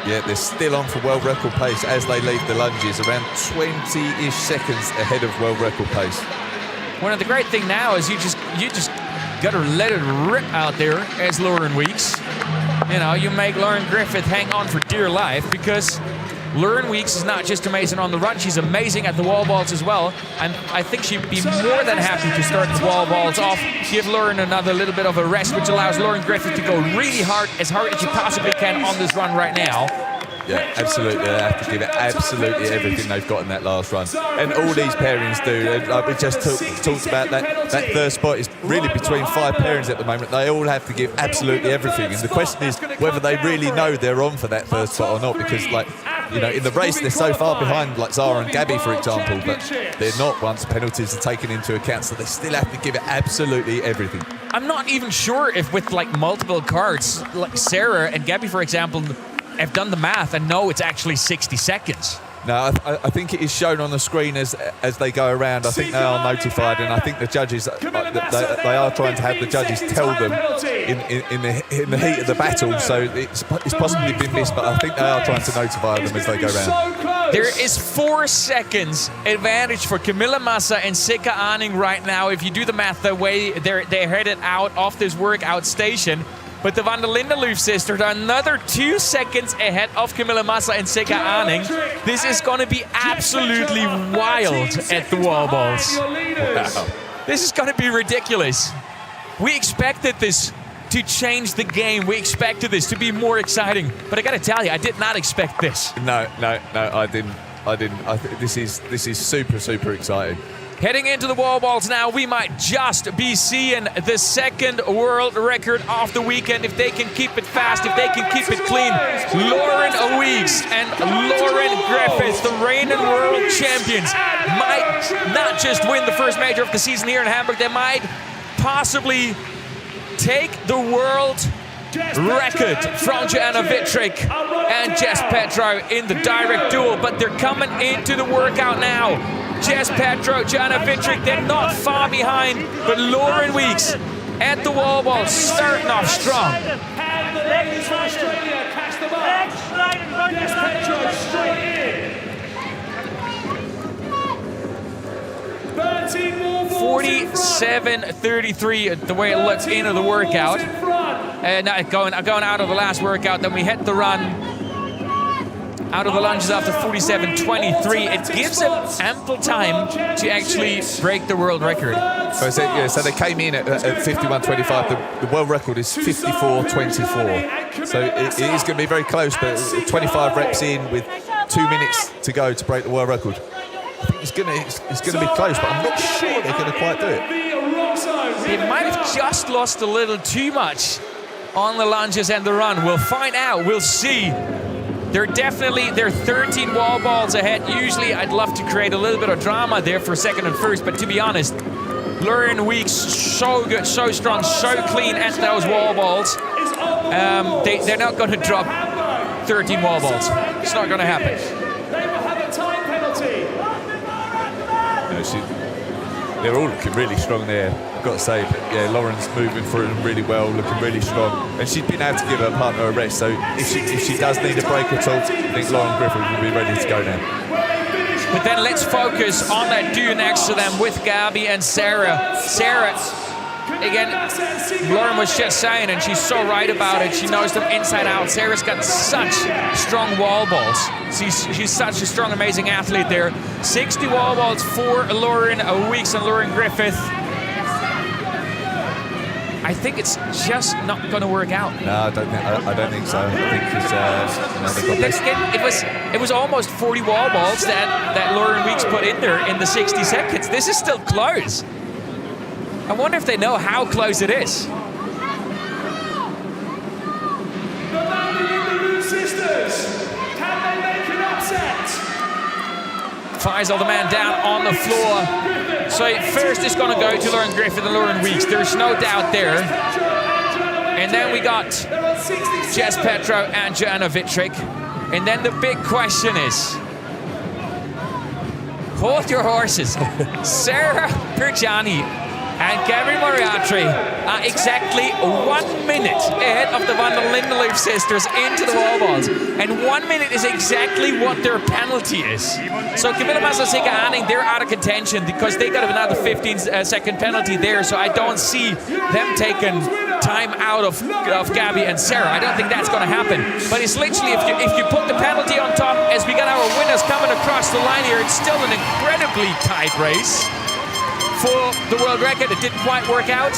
Yeah, they're still on for world record pace as they leave the lunges, around 20-ish seconds ahead of world record pace. One of the great thing now is you just got to let it rip out there as Lauren Weeks. You know, you make Lauren Griffith hang on for dear life because Lauren Weeks is not just amazing on the run, she's amazing at the wall balls as well. And I think she'd be more than happy to start the wall balls off, give Lauren another little bit of a rest, which allows Lauren Griffith to go really hard, as hard as she possibly can on this run right now. Yeah, absolutely. They have to give it absolutely everything they've got in that last run. And all these pairings do. Like we just talked about, that third spot is really between 5 pairings at the moment. They all have to give absolutely everything. And the question is whether they really know they're on for that third spot or not. Because, like, you know, in the race, they're so far behind, like Zara and Gabby, for example. But they're not once penalties are taken into account. So they still have to give it absolutely everything. I'm not even sure if with, like, multiple cards, like Sarah and Gabby, for example, have done the math and know it's actually 60 seconds. No, I think it is shown on the screen as they go around. I think they are notified, and I think the judges, they are trying to have the judges tell them in the heat of the battle. So it's possibly been missed, but I think they are trying to notify them as they go around. There is 4 seconds advantage for Camilla Massa and Sika Arning right now. If you do the math the way they're headed out of this workout station. But the Van der Lindeloof sisters are another 2 seconds ahead of Camilla Massa and Sika Arning. This is going to be absolutely wild at the wall balls. Wow. This is going to be ridiculous. We expected this to change the game. We expected this to be more exciting. But I got to tell you, I did not expect this. No, I didn't. This is super exciting. Heading into the wall balls now, we might just be seeing the 2nd world record of the weekend. If they can keep it fast, if they can keep it clean. Lauren Weeks and Lauren Griffith, the reigning world champions, might not just win the first major of the season here in Hamburg, they might possibly take the world record from Joanna Wittrich and Jess Petro in the direct duel, but they're coming into the workout now. Jess Petro, Joanna Wittrich, they're not far behind, but Lauren Weeks at the wall ball starting off strong. Ladies from Australia, catch them up. Jess Petro straight in. 47:33, the way it looks into the workout. And going out of the last workout, then we hit the run out of the lunges after 47:23. It gives them ample time to actually break the world record. So they came in at 51:25. The world record is 54:24. So it is going to be very close, but 25 reps in with 2 minutes to go to break the world record. I think it's going to be close, but I'm not sure they're going to quite do it. They might have just lost a little too much on the lunges and the run. We'll find out. We'll see. They're 13 wall balls ahead. Usually I'd love to create a little bit of drama there for second and first, but to be honest, Lauren Weeks, so good, so strong, so clean at those wall balls. They're not going to drop 13 wall balls. It's not going to happen. They will have a time penalty. They're all looking really strong there, I've got to say. But yeah, Lauren's moving through them really well, looking really strong. And she's been able to give her partner a rest. So if she does need a break at all, I think Lauren Griffith will be ready to go now. But then let's focus on that duo next to them with Gabby and Sarah. Sarah, again, Lauren was just saying, and she's so right about it, she knows them inside out. Sarah's got such strong wall balls. She's such a strong, amazing athlete there. 60 wall balls for Lauren Weeks and Lauren Griffith. I think it's just not going to work out. No, I don't think so. I think it's, it was almost 40 wall balls that Lauren Weeks put in there in the 60 seconds. This is still close. I wonder if they know how close it is. The sisters, can they make an upset? Faisal, the man down on the floor. So first it's going to go to Lauren Griffith and Lauren Weeks. There's no doubt there. And then we got Jess Petro and Joanna Vitrick. And then the big question is, hold your horses. Sarah Perjani and Gabby Moriarty are exactly 1 minute ahead of the Van der Lindeloof sisters into the wall balls. And 1 minute is exactly what their penalty is. So Camilla Masasika-Anning, they're out of contention because they got another 15-second penalty there. So I don't see them taking time out of Gabby and Sarah. I don't think that's going to happen. But it's literally, if you put the penalty on top, as we got our winners coming across the line here, it's still an incredibly tight race for the world record. It didn't quite work out.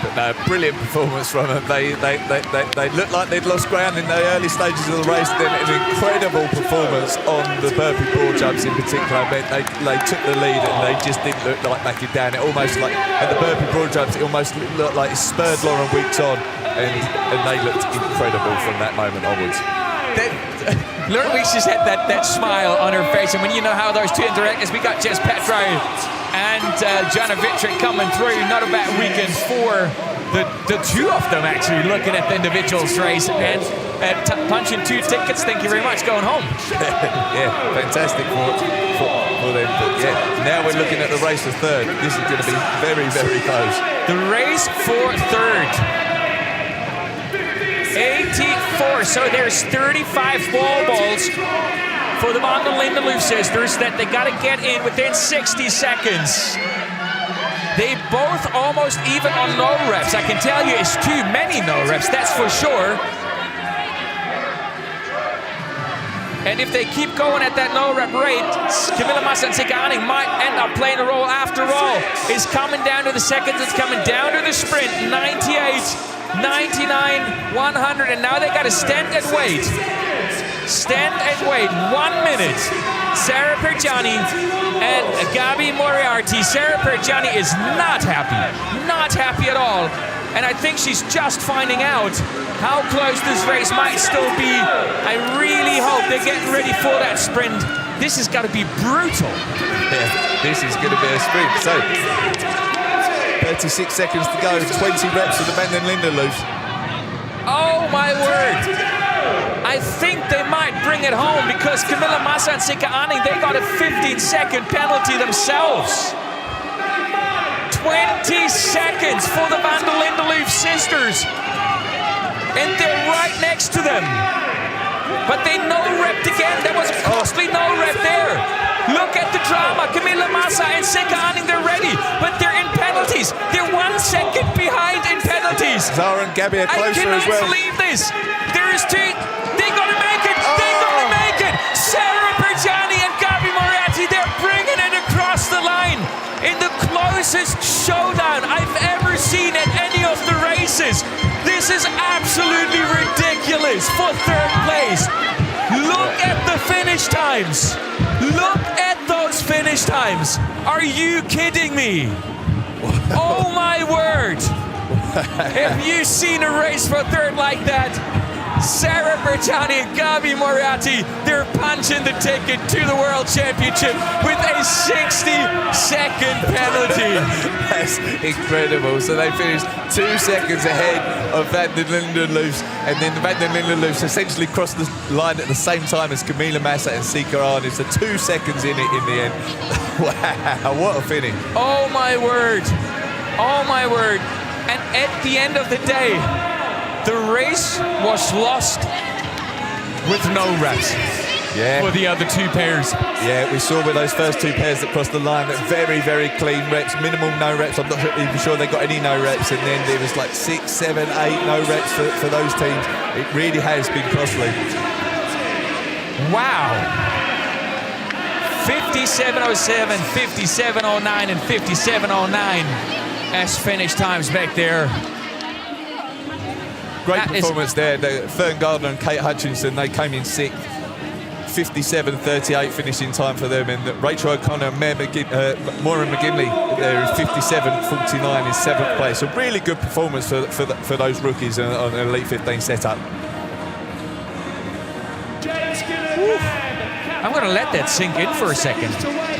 But no, brilliant performance from them. They looked like they'd lost ground in the early stages of the race. Then an incredible performance on the Burpee broad jumps in particular. They took the lead and they just didn't look like backing down. It almost like at the Burpee broad jumps, it almost looked like it spurred Lauren Weeks on, and they looked incredible from that moment onwards. Lauren Weeks just had that smile on her face, and when you know how those two interact, as we got Jess Petro and Joanna Vitrick coming through, not a bad weekend for the two of them, actually, looking at the individuals race and punching 2 tickets. Thank you very much, going home. Yeah, fantastic for them. But yeah, now we're looking at the race for third. This is going to be very, very close. The race for third. 84, so there's 35 wall balls for the Van der Lindeloof sisters that they got to get in within 60 seconds. They both almost even on no reps. I can tell you it's too many no reps, that's for sure. And if they keep going at that no rep rate, Camilla Masasika-Anning might end up playing a role after all. It's coming down to the seconds, it's coming down to the sprint. 98, 99, 100, and now they got to stand and wait. Stand and wait. 1 minute. Sarah Perjani and Gabby Moriarty. Sarah Perjani is not happy at all. And I think she's just finding out how close this race might still be. I really hope they're getting ready for that sprint. This has got to be brutal. Yeah, this is going to be a sprint. So 36 seconds to go, 20 reps of the Van der Lindeloof. Oh my word! I think they might bring it home because Camilla Masasika-Anning, they got a 15-second penalty themselves. 20 seconds for the Van der Lindeloof sisters. And they're right next to them. But they no-repped again. There was a costly no-rep there. Look at the drama. Camilla Massa and Sika-Anning, they're ready, but they're in penalties. They're 1 second behind in penalties. Zara and Gabby are closer as well. I cannot believe this. There is two. They're going to make it. They're going to make it. Sarah Perjani and Gabby Moriarty, they're bringing it across the line in the closest showdown I've ever seen at any of the races. This is absolutely ridiculous for third place. Look at the finish times. Look at those finish times. Are you kidding me? Oh my word. Have you seen a race for third like that? Sarah Bertani and Gabi Moriarty, they're punching the ticket to the World Championship with a 60-second penalty. That's incredible. So they finished 2 seconds ahead of Van der Linden-Loos, and then Van der Linden-Loos essentially crossed the line at the same time as Camila Massa and Sika Arnage. So 2 seconds in it in the end. Wow, what a finish. Oh my word. Oh my word. And at the end of the day, the race was lost with no reps for the other 2 pairs. Yeah, we saw with those first 2 pairs that crossed the line that very, very clean reps, minimal no reps. I'm not even sure they got any no reps, and then there was like 6, 7, 8 no reps for those teams. It really has been costly. Wow. 57.07, 57.09, and 57.09 as finish times back there. Great performance there. Fern Gardner and Kate Hutchinson, they came in 6th. 57.38 finishing time for them, and Rachel O'Connor and Maureen McGinley, they're in 57.49 in 7th place. A really good performance for those rookies on an Elite 15 setup. I'm going to let that sink in for a second.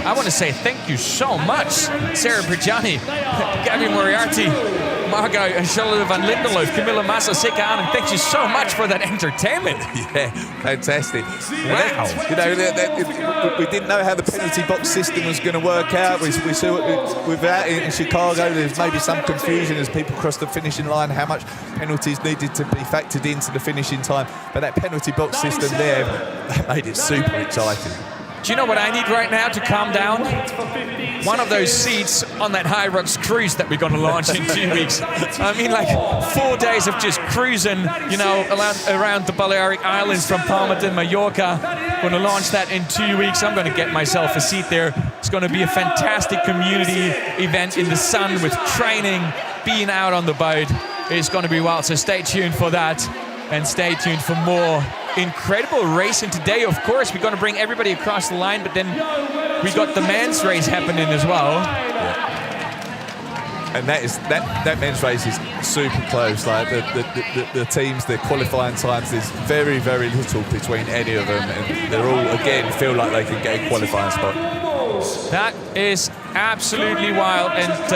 I want to say thank you so much, Sarah Bertani, Gabi Moriarty, Margot and Charlotte van Lindenloof, Camilla Massa, Sika Arnage. Thank you so much for that entertainment. Yeah, fantastic. Wow. You know, we didn't know how the penalty box system was going to work out. We saw without it in Chicago, there's maybe some confusion as people crossed the finishing line, how much penalties needed to be factored into the finishing time. But that penalty box system there, that made it super exciting. Do you know what I need right now to calm down? One of those seats on that HYROX cruise that we're going to launch in 2 weeks. I mean, like 4 days of just cruising, you know, around the Balearic Islands from Palma de Mallorca. Going to launch that in 2 weeks. I'm going to get myself a seat there. It's going to be a fantastic community event in the sun with training, being out on the boat. It's going to be wild, so stay tuned for that. And stay tuned for more incredible racing today. Of course, we're going to bring everybody across the line, but then we got the men's race happening as well. Yeah. And that men's race is super close. Like the teams, their qualifying times, there's very, very little between any of them, and they're all again feel like they can get a qualifying spot. That is absolutely wild, and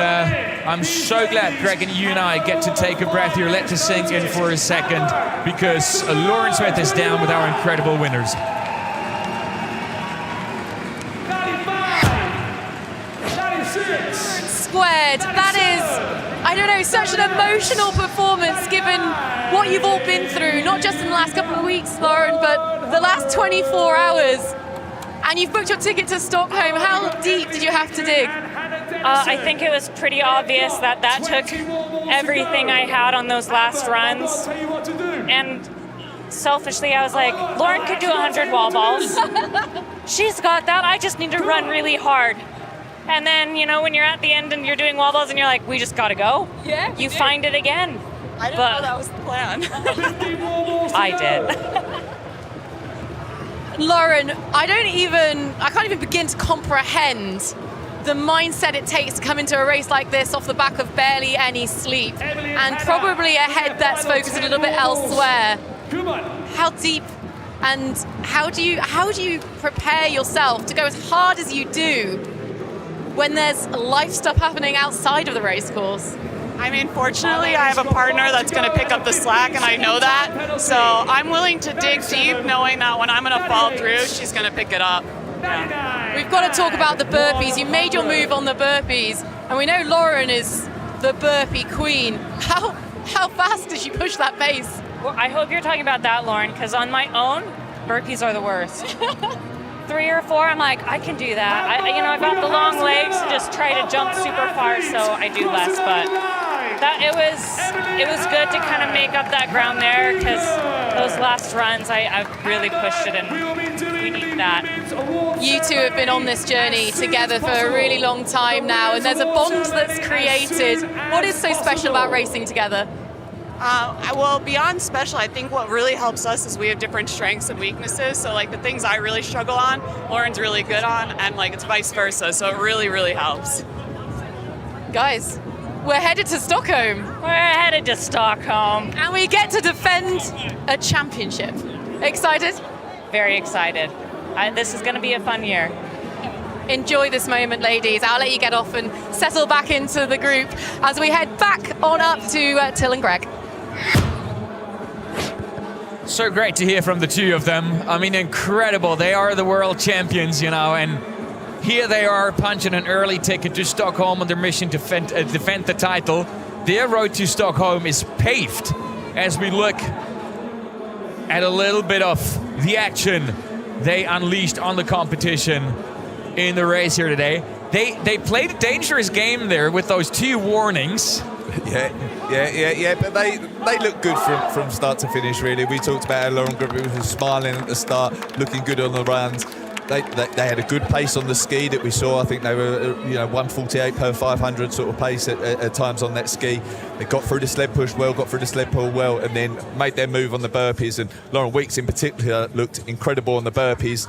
I'm so glad, Greg, and you and I get to take a breath here, let this sink in for a second, because Lauren Smith is down with our incredible winners. Squared. That is, I don't know, such an emotional performance given what you've all been through, not just in the last couple of weeks, Lauren, but the last 24 hours. And you've booked your ticket to Stockholm. How deep did you have to dig? I think it was pretty obvious that took everything I had on those last runs. And selfishly, I was like, Lauren could do 100 wall balls. She's got that. I just need to run really hard. And then, you know, when you're at the end and you're doing wall balls and you're like, we just got to go. Yeah. You find it again. I didn't know that was the plan. I did. Lauren, I can't even begin to comprehend the mindset it takes to come into a race like this off the back of barely any sleep, and probably a head that's focused a little bit elsewhere. How deep and how do you prepare yourself to go as hard as you do when there's life stuff happening outside of the race course? I mean, fortunately, I have a partner that's going to pick up the slack, and I know that. So I'm willing to dig deep, knowing that when I'm going to fall through, she's going to pick it up. Yeah. We've got to talk about the burpees. You made your move on the burpees, and we know Lauren is the burpee queen. How fast did you push that pace? Well, I hope you're talking about that, Lauren, because on my own, burpees are the worst. 3 or 4, I'm like, I can do that. I've got the long legs to just try to jump super far, so I do less. But it was good to kind of make up that ground there, because those last runs, I've really pushed it, and we need that. You two have been on this journey together for a really long time now, and there's a bond that's created. What is so special about racing together? Well, beyond special, I think what really helps us is we have different strengths and weaknesses. So, like, the things I really struggle on, Lauren's really good on, and, like, it's vice versa. So it really, really helps. Guys, We're headed to Stockholm. We're headed to Stockholm. And we get to defend a championship. Excited? Very excited. This is going to be a fun year. Enjoy this moment, ladies. I'll let you get off and settle back into the group as we head back on up to Till and Greg. So great to hear from the two of them. I mean, incredible. They are the world champions, you know, and here they are punching an early ticket to Stockholm on their mission to defend the title. Their road to Stockholm is paved as we look at a little bit of the action they unleashed on the competition in the race here today. They played a dangerous game there with those 2 warnings. Yeah, but they look good from start to finish, really. We talked about Lauren Griffith was smiling at the start, looking good on the runs. They had a good pace on the ski that we saw. I think they were 148 per 500 sort of pace at times on that ski. They got through the sled push well, got through the sled pull well, and then made their move on the burpees. And Lauren Weeks in particular looked incredible on the burpees.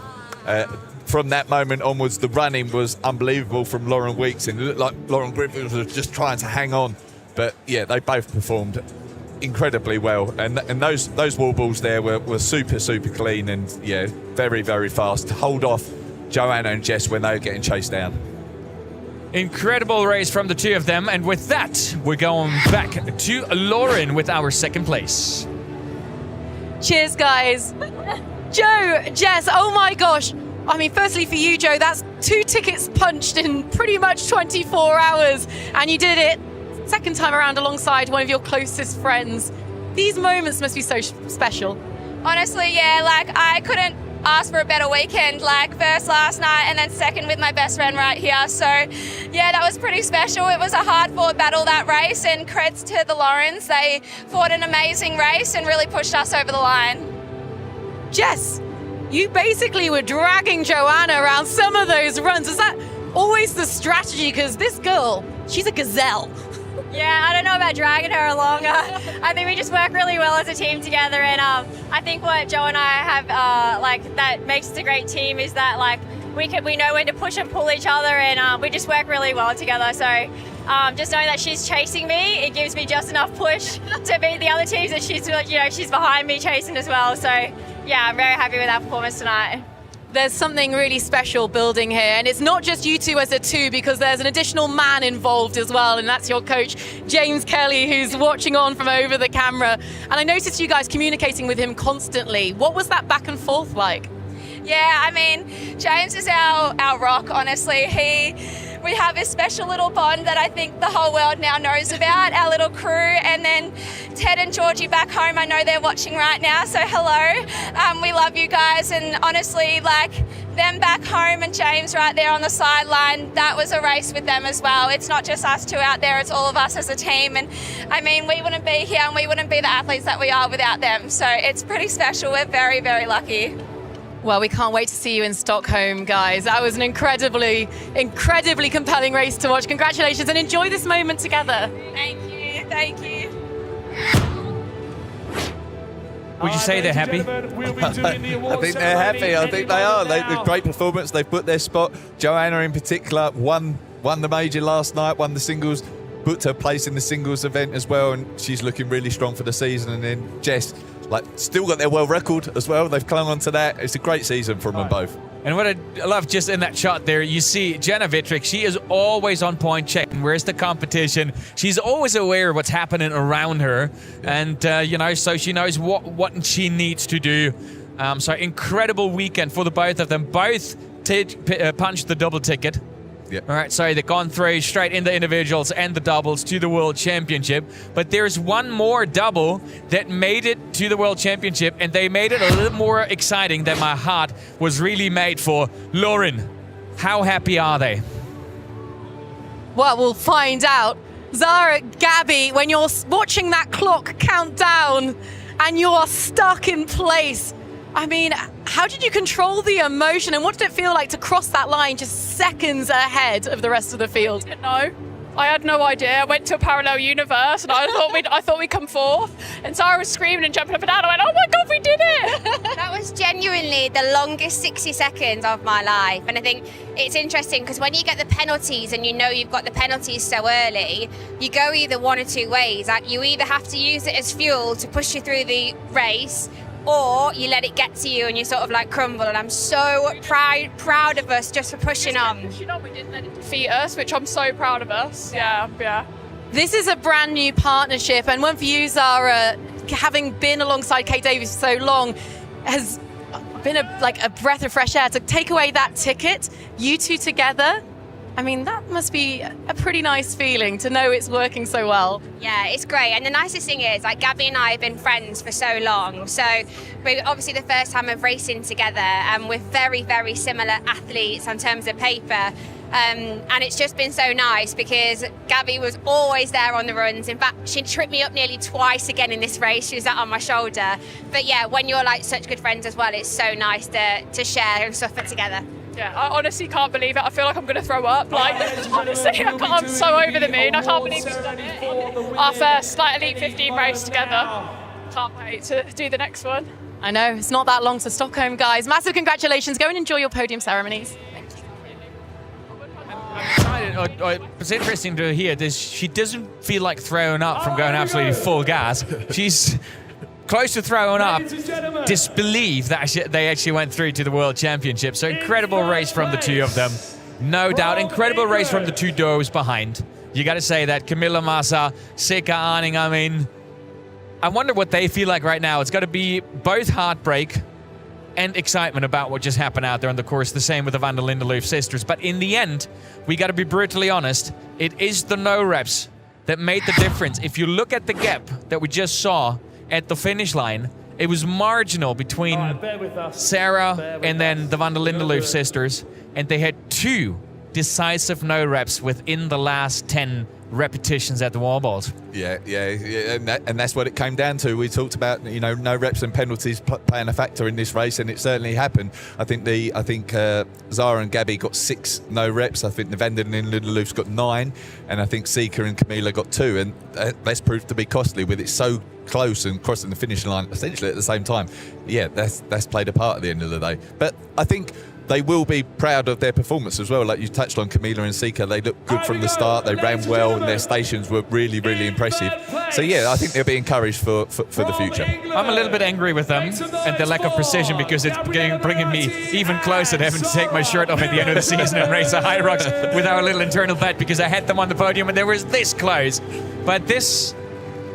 From that moment onwards, the running was unbelievable from Lauren Weeks, and it looked like Lauren Griffith was just trying to hang on. But yeah, they both performed incredibly well, and those wall balls there were super clean, and yeah, very, very fast to hold off Joanna and Jess when they were getting chased down. Incredible race from the two of them, and with that we're going back to Lauren with our second place. Cheers, guys. Joe, Jess, oh my gosh. I mean, firstly for you, Joe, that's 2 tickets punched in pretty much 24 hours, and you did it second time around alongside one of your closest friends. These moments must be so special. Honestly, yeah, like I couldn't ask for a better weekend, like first last night and then second with my best friend right here. So yeah, that was pretty special. It was a hard-fought battle, that race, and creds to the Laurens. They fought an amazing race and really pushed us over the line. Jess, you basically were dragging Joanna around some of those runs. Is that always the strategy? Because this girl, she's a gazelle. Yeah, I don't know about dragging her along. I think we just work really well as a team together, and I think what Joe and I have that makes us a great team is that we know when to push and pull each other, and we just work really well together. So just knowing that she's chasing me, it gives me just enough push to beat the other teams, and she's behind me chasing as well. So yeah, I'm very happy with our performance tonight. There's something really special building here, and it's not just you two as a 2, because there's an additional man involved as well, and that's your coach, James Kelly, who's watching on from over the camera. And I noticed you guys communicating with him constantly. What was that back and forth like? Yeah, I mean, James is our rock, honestly. We have this special little bond that I think the whole world now knows about, our little crew. And then Ted and Georgie back home, I know they're watching right now, so hello. We love you guys, and honestly, them back home and James right there on the sideline, that was a race with them as well. It's not just us 2 out there, it's all of us as a team. And I mean, we wouldn't be here and we wouldn't be the athletes that we are without them. So it's pretty special. We're very, very lucky. Well, we can't wait to see you in Stockholm, guys. That was an incredibly compelling race to watch. Congratulations, and enjoy this moment together. Thank you. Would you say they're happy? I think they're happy. I think they are. They've great performance. They've put their spot. Joanna in particular won the major last night, won the singles, booked her place in the singles event as well, and she's looking really strong for the season. And then Jess, still got their world record as well. They've clung on to that. It's a great season from them both. And what I love just in that shot there, you see Jenna Vittrick, she is always on point checking where's the competition. She's always aware of what's happening around her, and so she knows what she needs to do. So incredible weekend for the both of them. Both punched the double ticket. Yep. All right, so they've gone through straight in the individuals and the doubles to the World Championship. But there's one more double that made it to the World Championship, and they made it a little more exciting than my heart was really made for. Lauren, how happy are they? Well, we'll find out. Zara, Gabby, when you're watching that clock count down and you're stuck in place, I mean, how did you control the emotion, and what did it feel like to cross that line just seconds ahead of the rest of the field? No. I had no idea. I went to a parallel universe, and I thought we'd come fourth. And Zara was screaming and jumping up and down. I went, "Oh my God, we did it!" That was genuinely the longest 60 seconds of my life. And I think it's interesting because when you get the penalties and you know you've got the penalties so early, you go either one or two ways. Like you either have to use it as fuel to push you through the race, or you let it get to you and you sort of like crumble. And I'm so proud of us just for pushing on. We didn't let it defeat us, which I'm so proud of us. Yeah. This is a brand new partnership, and one for you, Zara, having been alongside Kate Davies for so long, has been a breath of fresh air. To take away that ticket, you two together, I mean, that must be a pretty nice feeling to know it's working so well. Yeah, it's great. And the nicest thing is, like, Gabby and I have been friends for so long. So we're obviously the first time of racing together, and we're very, very similar athletes in terms of paper. And it's just been so nice because Gabby was always there on the runs. In fact, she tripped me up nearly twice again in this race. She was out on my shoulder. But yeah, when you're like such good friends as well, it's so nice to share and suffer together. Yeah, I honestly can't believe it. I feel like I'm going to throw up. Like, honestly, I'm so over the moon. I can't believe we've done it. Our first Elite 15 race together. Can't wait to do the next one. I know, it's not that long to Stockholm, guys. Massive congratulations. Go and enjoy your podium ceremonies. It's interesting to hear this. She doesn't feel like throwing up from going absolutely full gas. She's close to throwing up. Disbelief that they actually went through to the World Championship. So incredible race from the two of them. No doubt, incredible race from the two duos behind. You got to say that. Camilla Massa, Sika Arning, I mean, I wonder what they feel like right now. It's got to be both heartbreak and excitement about what just happened out there on the course. The same with the Van der Lindeloof sisters. But in the end, we got to be brutally honest. It is the no reps that made the difference. If you look at the gap that we just saw at the finish line, it was marginal between Sarah and then the Van der Lindeloof sisters. And they had two decisive no reps within the last 10 repetitions at the wall balls. Yeah, and that's what it came down to. We talked about, you know, no reps and penalties playing a factor in this race, and it certainly happened. I think Zara and Gabby got 6 no reps. I think the Van der Lindaloof's got 9, and I think Sika and Camilla got 2, and that's proved to be costly with it so close and crossing the finish line essentially at the same time. Yeah, that's played a part at the end of the day. But I think they will be proud of their performance as well. Like you touched on Camilla and Sika, they looked good from the start. They ran well, and their stations were really, really impressive. So yeah, I think they'll be encouraged for the future. I'm a little bit angry with them and their lack of precision, because it's bringing me even closer to having to take my shirt off at the end of the season and race a HYROX with our little internal bet, because I had them on the podium and they were this close. But this,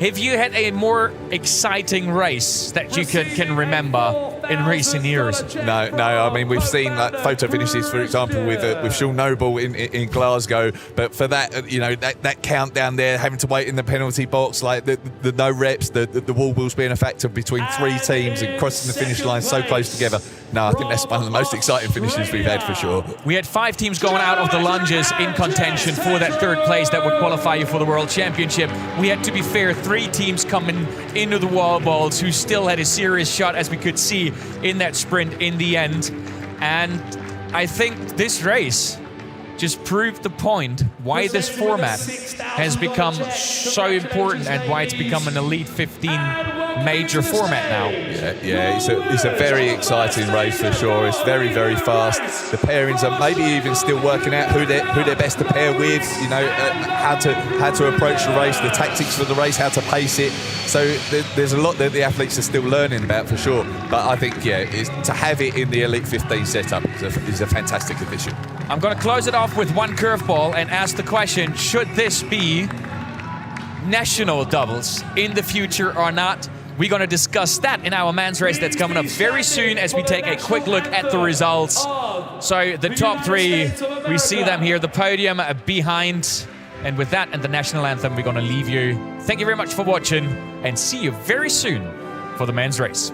have you had a more exciting race that you can remember in recent years? No. I mean, we've seen like photo finishes, for example, with Sean Noble in Glasgow. But for that, you know, that countdown there, having to wait in the penalty box, like the no reps, the wall balls being a factor between 3 teams and crossing the finish line so close together. No, I think that's one of the most exciting finishes we've had for sure. We had 5 teams going out of the lunges in contention for that 3rd place that would qualify you for the World Championship. We had, to be fair, 3 teams coming into the wall balls who still had a serious shot, as we could see in that sprint in the end. And I think this race just proved the point why this format has become so important and why it's become an Elite 15 major format now. Yeah, it's a very exciting race for sure. It's very, very fast. The pairings are maybe even still working out who they're best to pair with, you know, how to approach the race, the tactics for the race, how to pace it. So there's a lot that the athletes are still learning about for sure. But I think, to have it in the Elite 15 setup is a fantastic addition. I'm going to close it off with one curveball and ask the question, should this be national doubles in the future or not? We're going to discuss that in our men's race that's coming up very soon, as we take a quick look at the results. So the top 3, we see them here, the podium behind. And with that and the national anthem, we're going to leave you. Thank you very much for watching, and see you very soon for the men's race.